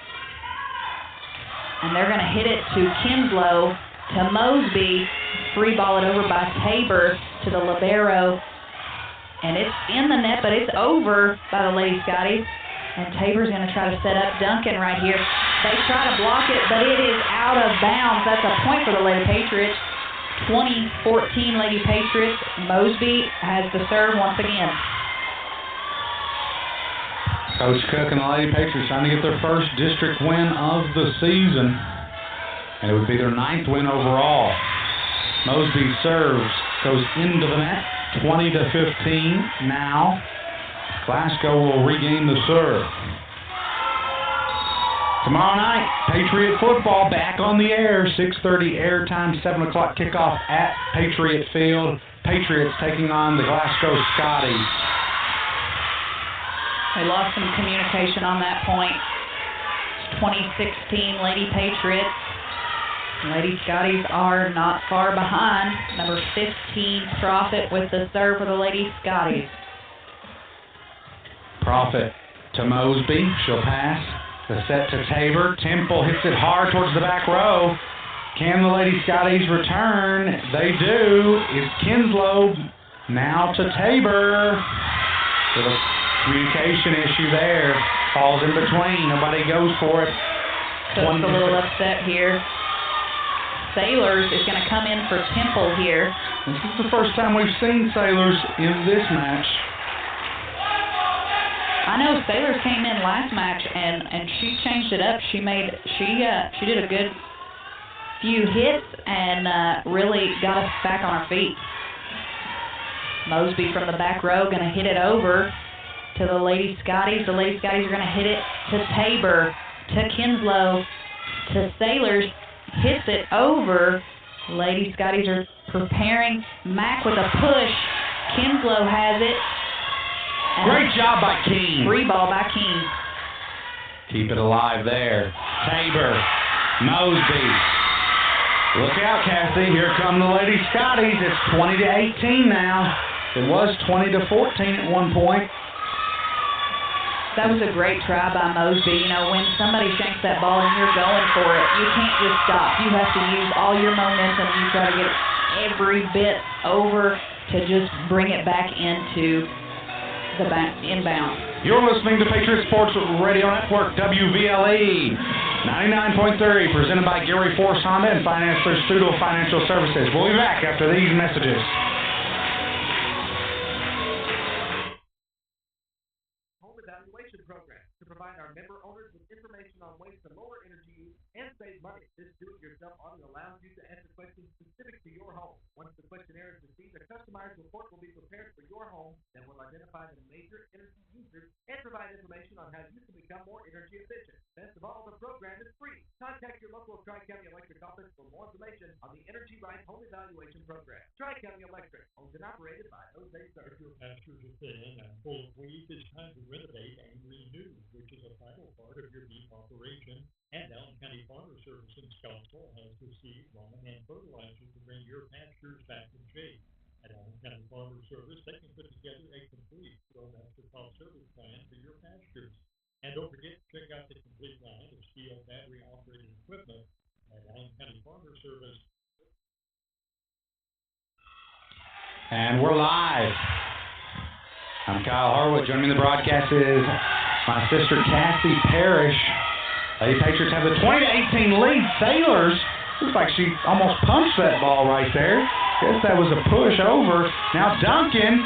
And they're going to hit it to Kinslow, to Mosby. Free ball it over by Tabor to the libero. And it's in the net, but it's over by the Lady Scotties. And Tabor's going to try to set up Duncan right here. They try to block it, but it is out of bounds. That's a point for the Lady Patriots. 20-14 Lady Patriots. Mosby has the serve once again. Coach Cook and the Lady Patriots trying to get their first district win of the season. And it would be their 9th win overall. Mosby serves, goes into the net, 20-15 now. Glasgow will regain the serve. Tomorrow night, Patriot football back on the air. 6:30 airtime, 7 o'clock kickoff at Patriot Field. Patriots taking on the Glasgow Scotties. We lost some communication on that point. It's 2016 Lady Patriots. Lady Scotties are not far behind. Number 15, Profit with the serve for the Lady Scotties. Profit to Mosby. She'll pass. The set to Tabor. Temple hits it hard towards the back row. Can the Lady Scotties return? They do. It's Kinslow now to Tabor. Little communication issue there. Falls in between. Nobody goes for it. Coach's a little upset here. Sailors is going to come in for Temple here. This is the first time we've seen Sailors in this match. I know Sailors came in last match and she changed it up. She did a good few hits and really got us back on our feet. Mosby from the back row going to hit it over to the Lady Scotties. The Lady Scotties are going to hit it to Tabor, to Kinslow, to Sailors. Hits it over. Lady Scotties are preparing. Mack with a push. Kinslow has it. Great job by King. Free ball by King. Keep it alive there. Tabor, Mosby. Look out, Cassie. Here come the Lady Scotties. It's 20-18 now. It was 20-14 at one point. That was a great try by Mosby. You know, when somebody shanks that ball and you're going for it, you can't just stop. You have to use all your momentum. You try to get every bit over to just bring it back into the inbound. You're listening to Patriot Sports Radio Network, WVLE 99.3, presented by Gary Force Honda and Financial Studio Financial Services. We'll be back after these messages. Program to provide our member owners with information on ways to lower energy use and save money. This do-it-yourself audit allows you to answer questions specific to your home. Once the questionnaire is received, a customized report will be prepared for your home that will identify the major energy users and provide information on how you can become more energy efficient. Best of all, the program is free. Contact your local Tri-County Electric office for more information on the Energy Right Home Evaluation Program. Tri-County Electric, owned and operated by those they serve. Your pastures are thin and full of weeds. It's time to renovate and renew, which is a vital part of your beef operation. And Allen County Farmer Service in Scottsville has the seed, lawn, and fertilizer to bring your pastures back in shape. At Allen County Farmer Service, they can put together a complete master crop service plan for your pastures. And don't forget to check out the complete line of steel battery-operated equipment at Allen County Farmer Service. And we're live. I'm Kyle Harwood. Joining me in the broadcast is my sister Cassie Parrish. Lady Patriots have the 20-18 lead. Sailors, looks like she almost punched that ball right there. Guess that was a push over. Now Duncan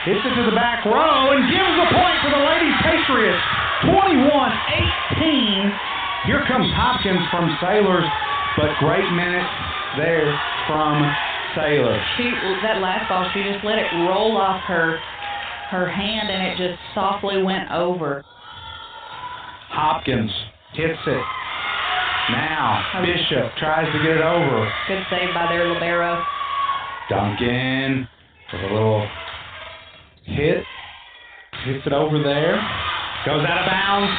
hits it to the back row and gives the point to the Lady Patriots. 21-18. Here comes Hopkins from Sailors, but great minute there from Sailors. That last ball, she just let it roll off her hand and it just softly went over. Hopkins hits it. Now, Bishop tries to get it over. Good save by their libero. Duncan with a little hit. Hits it over there. Goes out of bounds.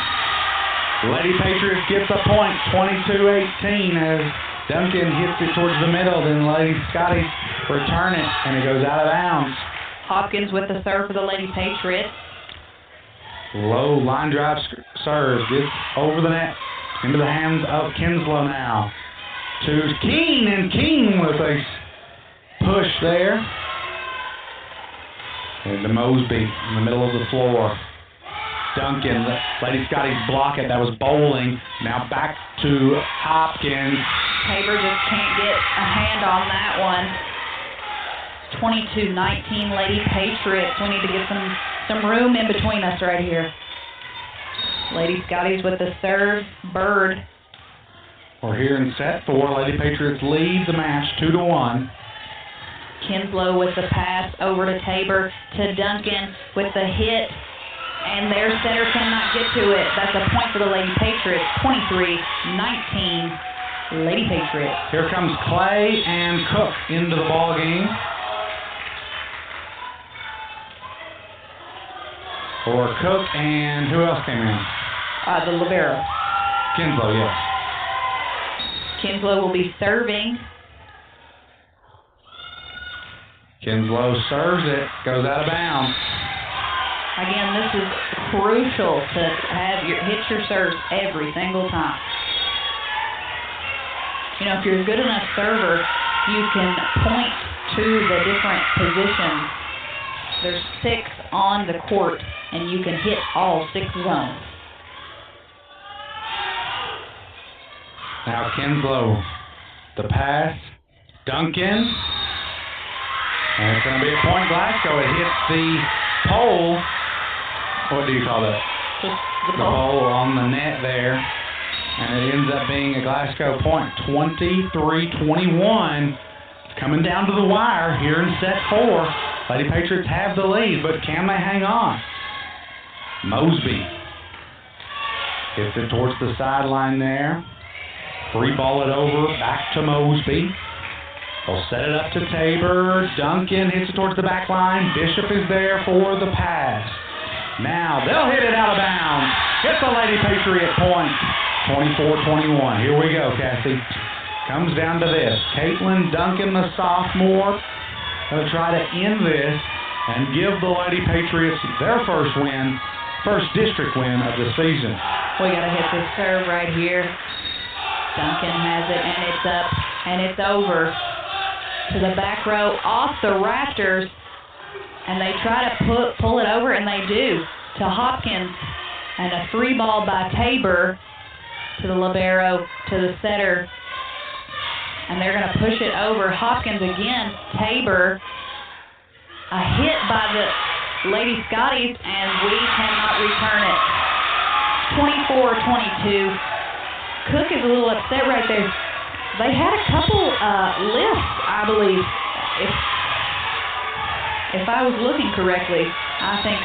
Lady Patriots gets a point, 22-18, as Duncan hits it towards the middle. Then Lady Scotties return it, and it goes out of bounds. Hopkins with the serve for the Lady Patriots. Low line drive serve. Gets over the net. Into the hands of Kinslow now. To Keene, and Keene with a push there. And to Mosby in the middle of the floor. Duncan, Lady Scotties block it. That was bowling. Now back to Hopkins. Tabor just can't get a hand on that one. 22-19 Lady Patriots. We need to get some room in between us right here. Lady Scotties with the serve. Bird. We're here in set 4. Lady Patriots lead the match 2-1. Kinslow with the pass over to Tabor, to Duncan with the hit, and their center cannot get to it. That's a point for the Lady Patriots, 23-19 Lady Patriots. Here comes Clay and Cook into the ball game. For Cook, and who else came in? The libero. Kinslow, yes. Kinslow will be serving. Kinslow serves it, goes out of bounds. Again, this is crucial to hit your serves every single time. You know, if you're a good enough server, you can point to the different positions. There's 6 on the court, and you can hit all 6 zones. Now Kinslow, the pass, Duncan. And it's going to be a point Glasgow. It hits the pole. What do you call that? The pole on the net there. And it ends up being a Glasgow point. 23-21. It's coming down to the wire here in set 4. Lady Patriots have the lead, but can they hang on? Mosby hits it towards the sideline there. Free ball it over, back to Mosby. They'll set it up to Tabor. Duncan hits it towards the back line. Bishop is there for the pass. Now they'll hit it out of bounds. It's a Lady Patriot point. 24-21. Here we go, Cassie. Comes down to this. Caitlin Duncan, the sophomore, will try to end this and give the Lady Patriots their first win, first district win of the season. We got to hit this serve right here. Duncan has it, and it's up, and it's over to the back row, off the rafters, and they try to pull it over, and they do, to Hopkins, and a free ball by Tabor to the libero, to the setter, and they're going to push it over. Hopkins again, Tabor, a hit by the Lady Scotties, and we cannot return it. 24-22. Cook is a little upset right there. They had a couple lifts, I believe. If I was looking correctly, I think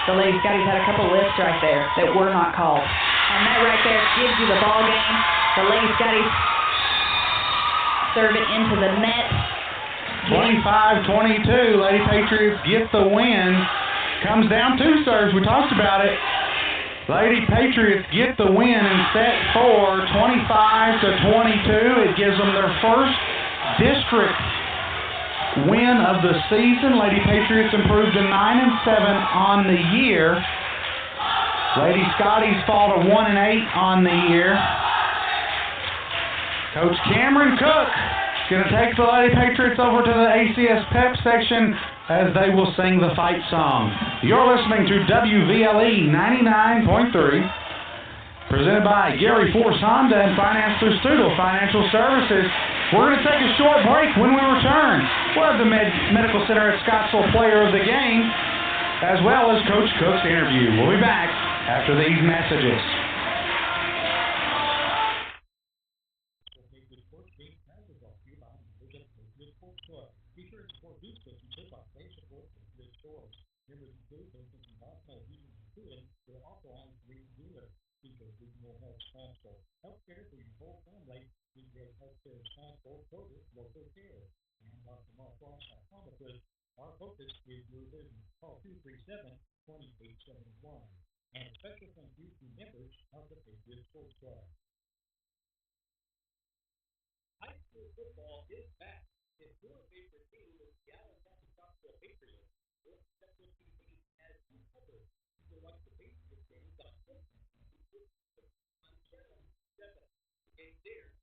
the Lady Scotties had a couple lifts right there that were not called. And that right there gives you the ball game. The Lady Scotties serve it into the net. 25-22. Lady Patriots get the win. Comes down 2 serves. We talked about it. Lady Patriots get the win in set 4, 25-22. It gives them their first district win of the season. Lady Patriots improved to 9-7 on the year. Lady Scotties fall to 1-8 on the year. Coach Cameron Cook is going to take the Lady Patriots over to the ACS pep section as they will sing the fight song. You're listening to WVLE 99.3, presented by Gary Force Honda and financed through Studel Financial Services. We're going to take a short break. When we return, we'll have the Medical Center at Scottsville Player of the Game, as well as Coach Cook's interview. We'll be back after these messages. Members include those in Glasgow, Houston, and Cleveland. They're authorized to dealer. Features regional health sponsor. Healthcare for your whole family. We get healthcare responsible, focus, local care. And Dr. Mark Ross, optometrist. Our focus is your vision. Call 237-2871. And a special thank you to members of the Patriot Sports Club. High school football is back. If your favorite team is the Allen County Scottsville Patriots, your Central TV has you covered. You can watch the Patriots games on Christmas, on Channel 7. The game there,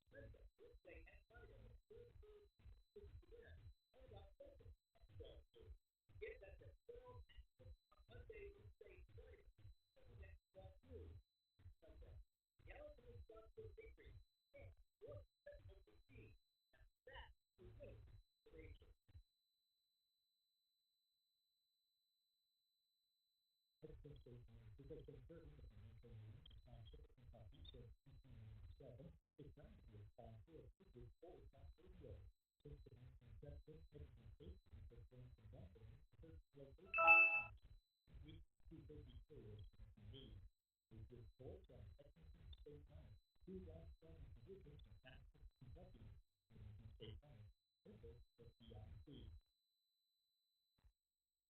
Wednesday and Friday, Thursday, 6 p.m. And on Sunday at 12 noon. Get that to 12 on Monday, Wednesday, Friday, and at 12 noon. Sunday. The Allen County Scottsville Patriots and your Central TV. Now that is winning the nation. Because the third of the financial news is on 6:57. It's time to respond to a quickly forward radio. Since the 1970s, everything safety has been conducted in the first location. We 230 players in need. We give sports on Lexington State Bank. 2 long-standing positions in Texas, Kentucky, Lexington State Bank. Member of BIC.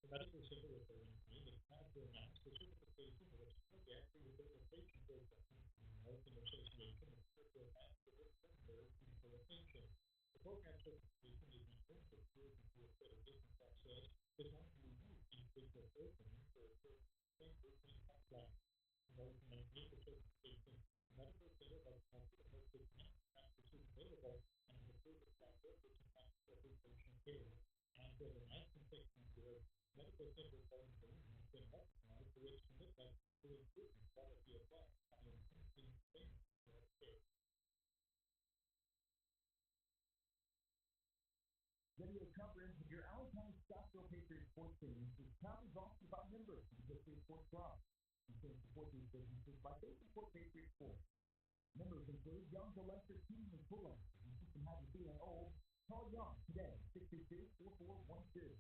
The medical center with their team is proud to announce the certification of its cardiac rehabilitation program. The American Association of Cardiovascular Seminary Rehabilitation. The program certification is intended to serve as a accreditation process designed to remove individual openings for a finger transplant. In order to maintain the certification, the medical center has multiple medical practices available and has approved diabetes and hospitalization care. And for the 9th consecutive year, Medical Center Volunteering has been recognized for its commitment to improving quality of life by enhancing family care. Video coverage of your Allen County Scottsville Patriots sports teams is proudly brought to you by members of the Patriot Sports Club. You can support these businesses by support Patriot Sports. Members include Young's Electric Heating and Cooling. If you can have you feeling old, call Young today, 622-4412.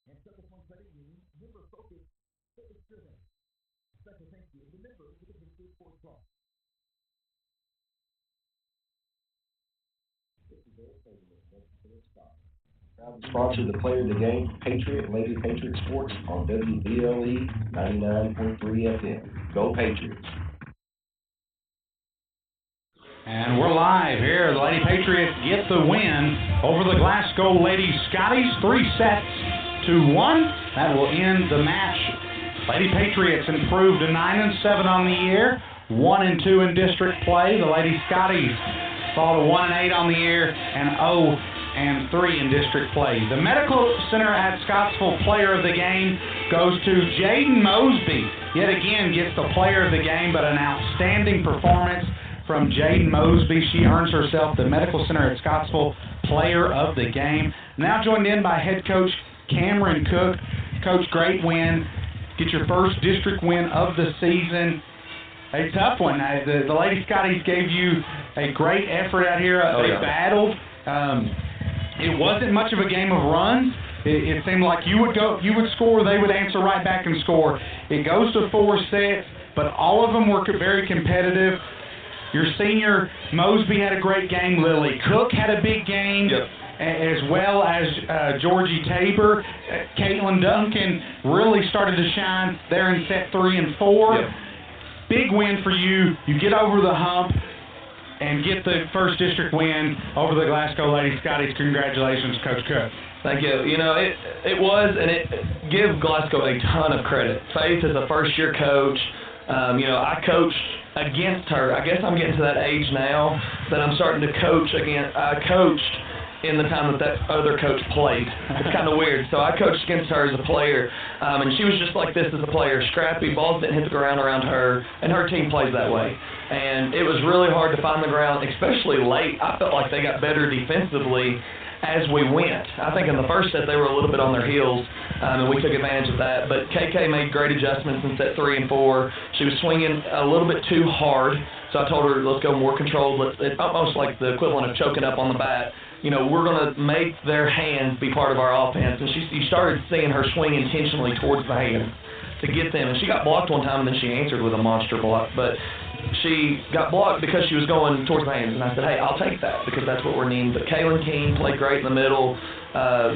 And Circle Point Credit Union, member focused, service driven. Special thank you to the members of the Patriot Sports Club. This is Eric Taylor with Lexington Scott. Proud to sponsor the player of the game, Patriot Lady Patriot Sports on WBLE 99.3 FM. Go Patriots. And we're live here. The Lady Patriots get the win over the Glasgow Lady Scotties, 3-1. That will end the match. Lady Patriots improved to 9-7 on the year, 1-2 in district play. The Lady Scotties fall to 1-8 on the year and 0-3 in district play. The Medical Center at Scottsville Player of the Game goes to Jaden Mosby. Yet again gets the Player of the Game, but an outstanding performance from Jaden Mosby. She earns herself the Medical Center at Scottsville Player of the Game. Now joined in by head coach Cameron Cook. Coach, great win. Get your first district win of the season. A tough one. The Lady Scotties gave you a great effort out here. They battled. It wasn't much of a game of runs. It seemed like you would score, they would answer right back and score. It goes to 4 sets, but all of them were very competitive. Your senior Mosby had a great game. Lily Cook had a big game. Yep. As well as Georgie Tabor. Caitlin Duncan really started to shine there in set 3 and 4. Yep. Big win for you. You get over the hump and get the first district win over the Glasgow Lady Scotties. Congratulations, Coach Cook. Thank you. You know, it was, and it give Glasgow a ton of credit. Faith is a first-year coach. I coached against her. I guess I'm getting to that age now that I'm starting to coach again. I coached in the time that other coach played. It's kind of weird. So I coached against her as a player, and she was just like this as a player. Scrappy, balls didn't hit the ground around her, and her team plays that way. And it was really hard to find the ground, especially late. I felt like they got better defensively as we went. I think in the first set they were a little bit on their heels, and we took advantage of that. But KK made great adjustments in set 3 and 4. She was swinging a little bit too hard, so I told her, let's go more controlled. It's almost like the equivalent of choking up on the bat. You know, we're going to make their hands be part of our offense. And you started seeing her swing intentionally towards the hands to get them. And she got blocked one time, and then she answered with a monster block. But she got blocked because she was going towards the hands, and I said, hey, I'll take that because that's what we're needing. But Kaylin King played great in the middle.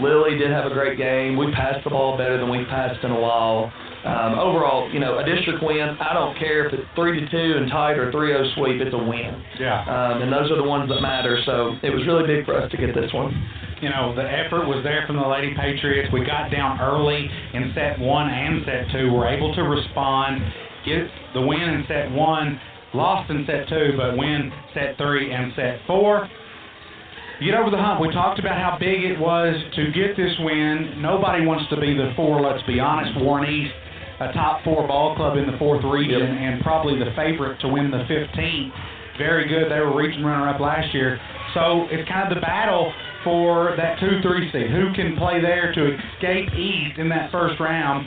Lily did have a great game. We passed the ball better than we've passed in a while. Overall, a district win, I don't care if it's 3-2 and tight or 3-0 sweep, it's a win. Yeah. And those are the ones that matter, so it was really big for us to get this one. The effort was there from the Lady Patriots. We got down early in set 1 and set 2. We're able to respond, get the win in set 1, lost in set 2, but win set 3 and set 4. Get over the hump. We talked about how big it was to get this win. Nobody wants to be the 4, let's be honest. Warren East, a top 4 ball club in the 4th region, and probably the favorite to win the 15th. Very good. They were region runner-up last year. So it's kind of the battle for that 2-3 seed. Who can play there to escape East in that first round?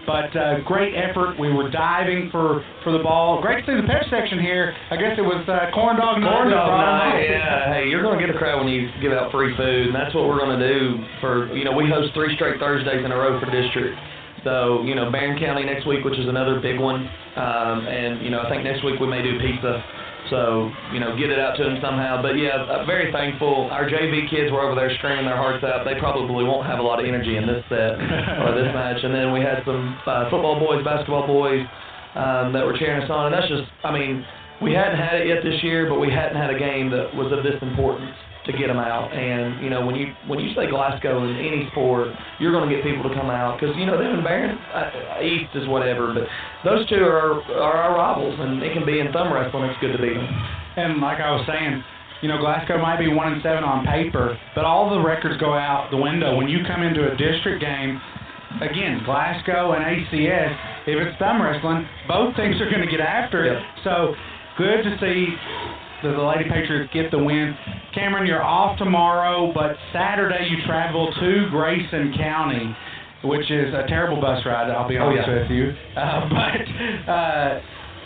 But great effort. We were diving for the ball. Great to see the pep section here. I guess it was corn dog night. Corn dog night, yeah. Hey, you're going to get a crowd when you give out free food, and that's what we're going to do for, we host 3 straight Thursdays in a row for district. So, Barron County next week, which is another big one. And, I think next week we may do pizza. So, get it out to them somehow. But, yeah, very thankful. Our JV kids were over there screaming their hearts out. They probably won't have a lot of energy in this set or this match. And then we had some football boys, basketball boys that were cheering us on. And that's just, we hadn't had it yet this year, but we hadn't had a game that was of this importance to get them out. And, when you say Glasgow in any sport, you're going to get people to come out because, them and Barron, East is whatever, but those two are our rivals, and it can be in thumb wrestling. It's good to beat them. And like I was saying, Glasgow might be 1-7 on paper, but all the records go out the window. When you come into a district game, again, Glasgow and ACS, if it's thumb wrestling, both teams are going to get after it. So good to see the Lady Patriots get the win. Cameron, you're off tomorrow, but Saturday you travel to Grayson County, which is a terrible bus ride, I'll be honest with you.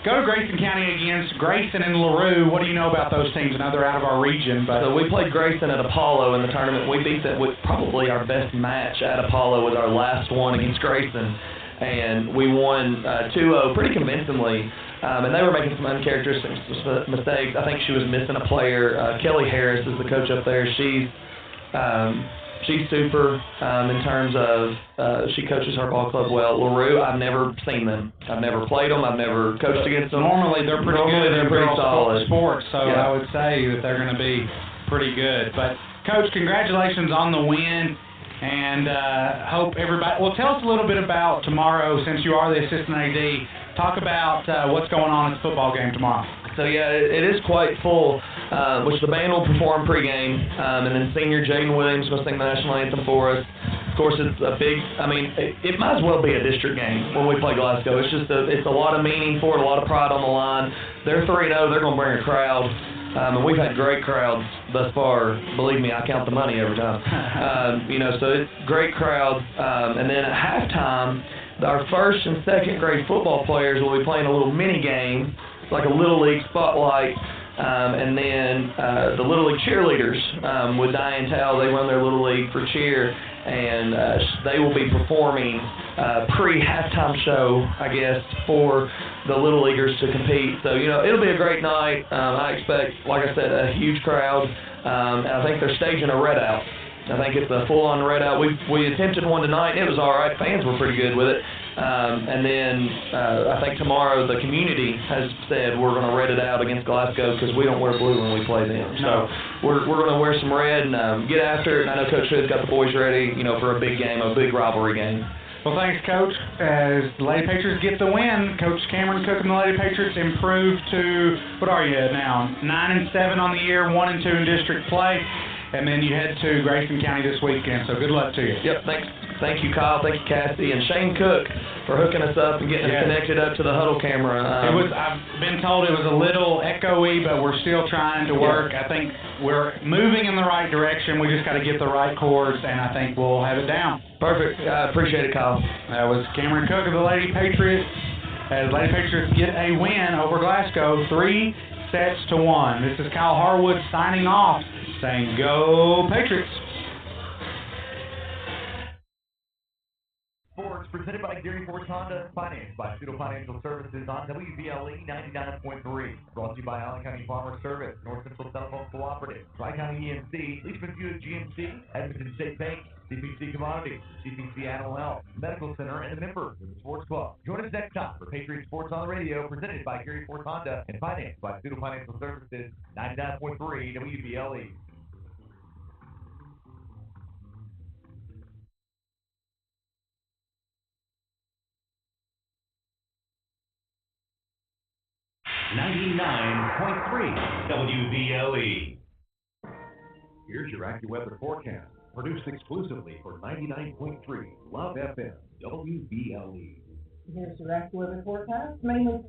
Go to Grayson County against Grayson and LaRue. What do you know about those teams? I know they're out of our region. But so we played Grayson at Apollo in the tournament. We beat them with probably our best match at Apollo with our last one against Grayson. And we won 2-0 pretty convincingly. And they were making some uncharacteristic mistakes. I think she was missing a player. Kelly Harris is the coach up there. She's super in terms of she coaches her ball club well. LaRue, I've never seen them. I've never played them. I've never coached against them. Normally they're pretty good. They're pretty solid. Sports, so I would say that they're going to be pretty good. But Coach, congratulations on the win. And hope everybody. Well, tell us a little bit about tomorrow, since you are the assistant AD. Talk about what's going on at the football game tomorrow. So yeah, it is quite full. Which the band will perform pregame, and then senior Jaden Williams will sing the national anthem for us. Of course, it's a big. It might as well be a district game when we play Glasgow. It's just it's a lot of meaning for it, a lot of pride on the line. They're 3-0. They're going to bring a crowd. And we've had great crowds thus far. Believe me, I count the money every time. So it's great crowds. And then at halftime, our first and second grade football players will be playing a little mini game, like a Little League spotlight. And then the Little League cheerleaders with Diane Towle, they run their Little League for cheer. And they will be performing pre-halftime show, I guess, for the Little Leaguers to compete. So, it'll be a great night. I expect, like I said, a huge crowd. And I think they're staging a red out. I think it's a full-on red out. We attempted one tonight. It was all right. Fans were pretty good with it. And then I think tomorrow the community has said we're going to red it out against Glasgow because we don't wear blue when we play them. So we're going to wear some red and get after it. And I know Coach Hood's got the boys ready, for a big game, a big rivalry game. Well, thanks, Coach. As the Lady Patriots get the win, Coach Cameron Cook and the Lady Patriots improve to, what are you now, 9-7 on the year, 1-2 in district play. And then you head to Grayson County this weekend, so good luck to you. Yep, thanks. Thank you, Kyle. Thank you, Cassie. And Shane Cook for hooking us up and getting us connected up to the huddle camera. I've been told it was a little echoey, but we're still trying to work. I think we're moving in the right direction. We just got to get the right chords, and I think we'll have it down. Perfect. I appreciate it, Kyle. That was Cameron Cook of the Lady Patriots. As Lady Patriots get a win over Glasgow, 3-1. This is Kyle Harwood signing off, saying go Patriots. Sports presented by Gary Force Honda, financed by Pseudo Financial Services on WVLE 99.3. Brought to you by Allen County Farmer Service, North Central Telephone Cooperative, Tri-County EMC, Leachman Buick GMC, Edmonton State Bank, CPC Commodities, CPC Animal Health, Medical Center, and a member of the Sports Club. Join us next time for Patriot Sports on the Radio, presented by Gary Force Honda and financed by Pseudo Financial Services, 99.3 WVLE. WVLE. Here's your AccuWeather forecast, produced exclusively for 99.3 Love FM, WVLE. Here's your AccuWeather forecast, mainly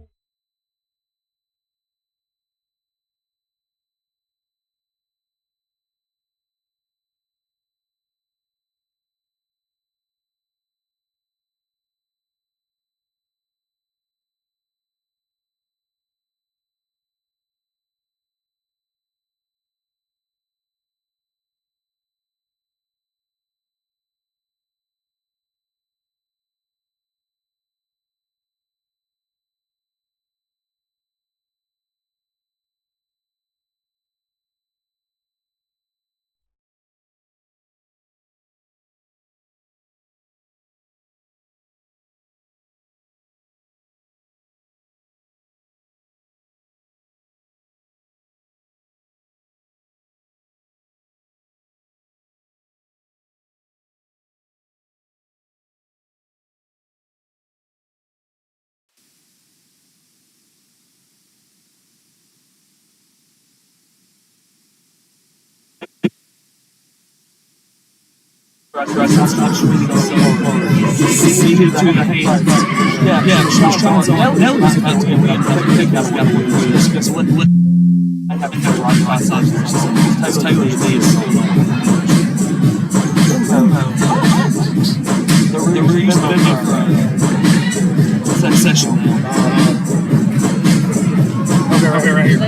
Okay, right here.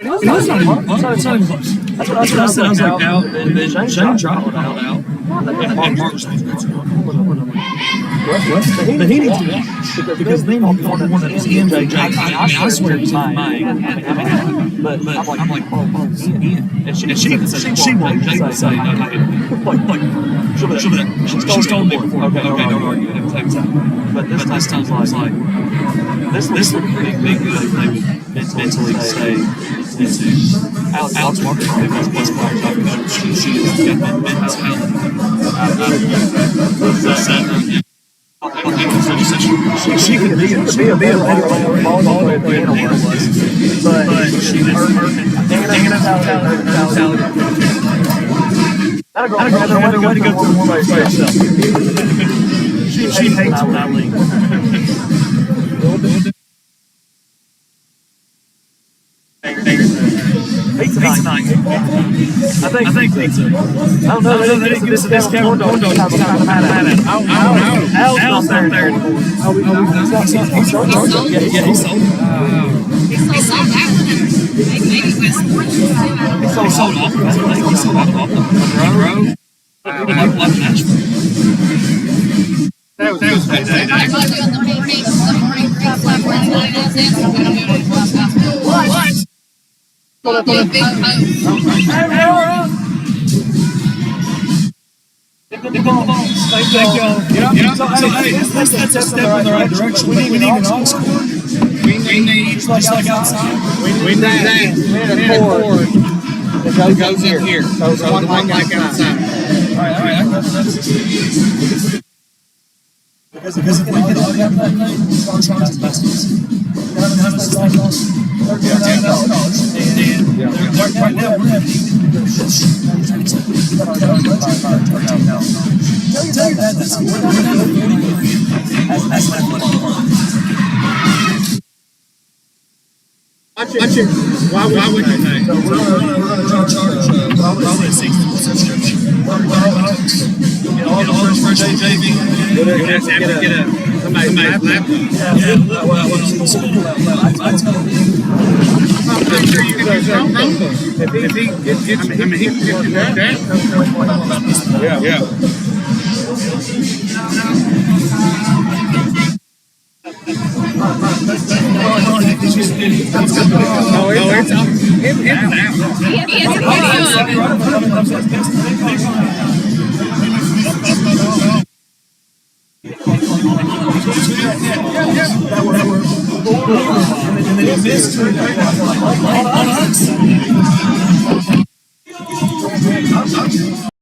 No, it's not even close. It's not even close. That's what I said. I was like, out. And then Shane dropped it out. And Mark was supposed to go. But he needs to watch. Because they know the one that was in JJ. I swear he's mine. But I'm like, oh, and she even said, she won't. Jay would say, no, she's told me before. Okay, don't argue. It takes time. But this time I was like, this is a pretty big thing they would mentally say into Alex Martin, who's plus players I've coached. She's got that mentality. She could be a better volleyball player than Anna was, but she was Anna's mentality. That'll go to go through one by herself. She hates when I leave. Pizza night. I think pizza. I don't know. They didn't give us a discount. Corn dog. Ale's not there anymore. Yeah, he sold it. He sold that one. Maybe West Point. He sold off. He sold off the road. Like Nashville. That was payday. What? Thank y'all. So, hey, that's a step in the right direction. We need an aux cord. We need, just like outside, we need that. We need a cord that goes in here. So the one like outside. All right. Because if we can all have that thing, our charge is best. How much is that cost? $10,000. And right now we're having tell you that that's we're not having 40 million as that much. Why would you pay? So we're gonna charge probably a 60% subscription. Get all the first JV. Would it have to get somebody's laptop? Yeah. Well, I tell them. I'm sure you can use Chrome. If he gets you that. Yeah. And then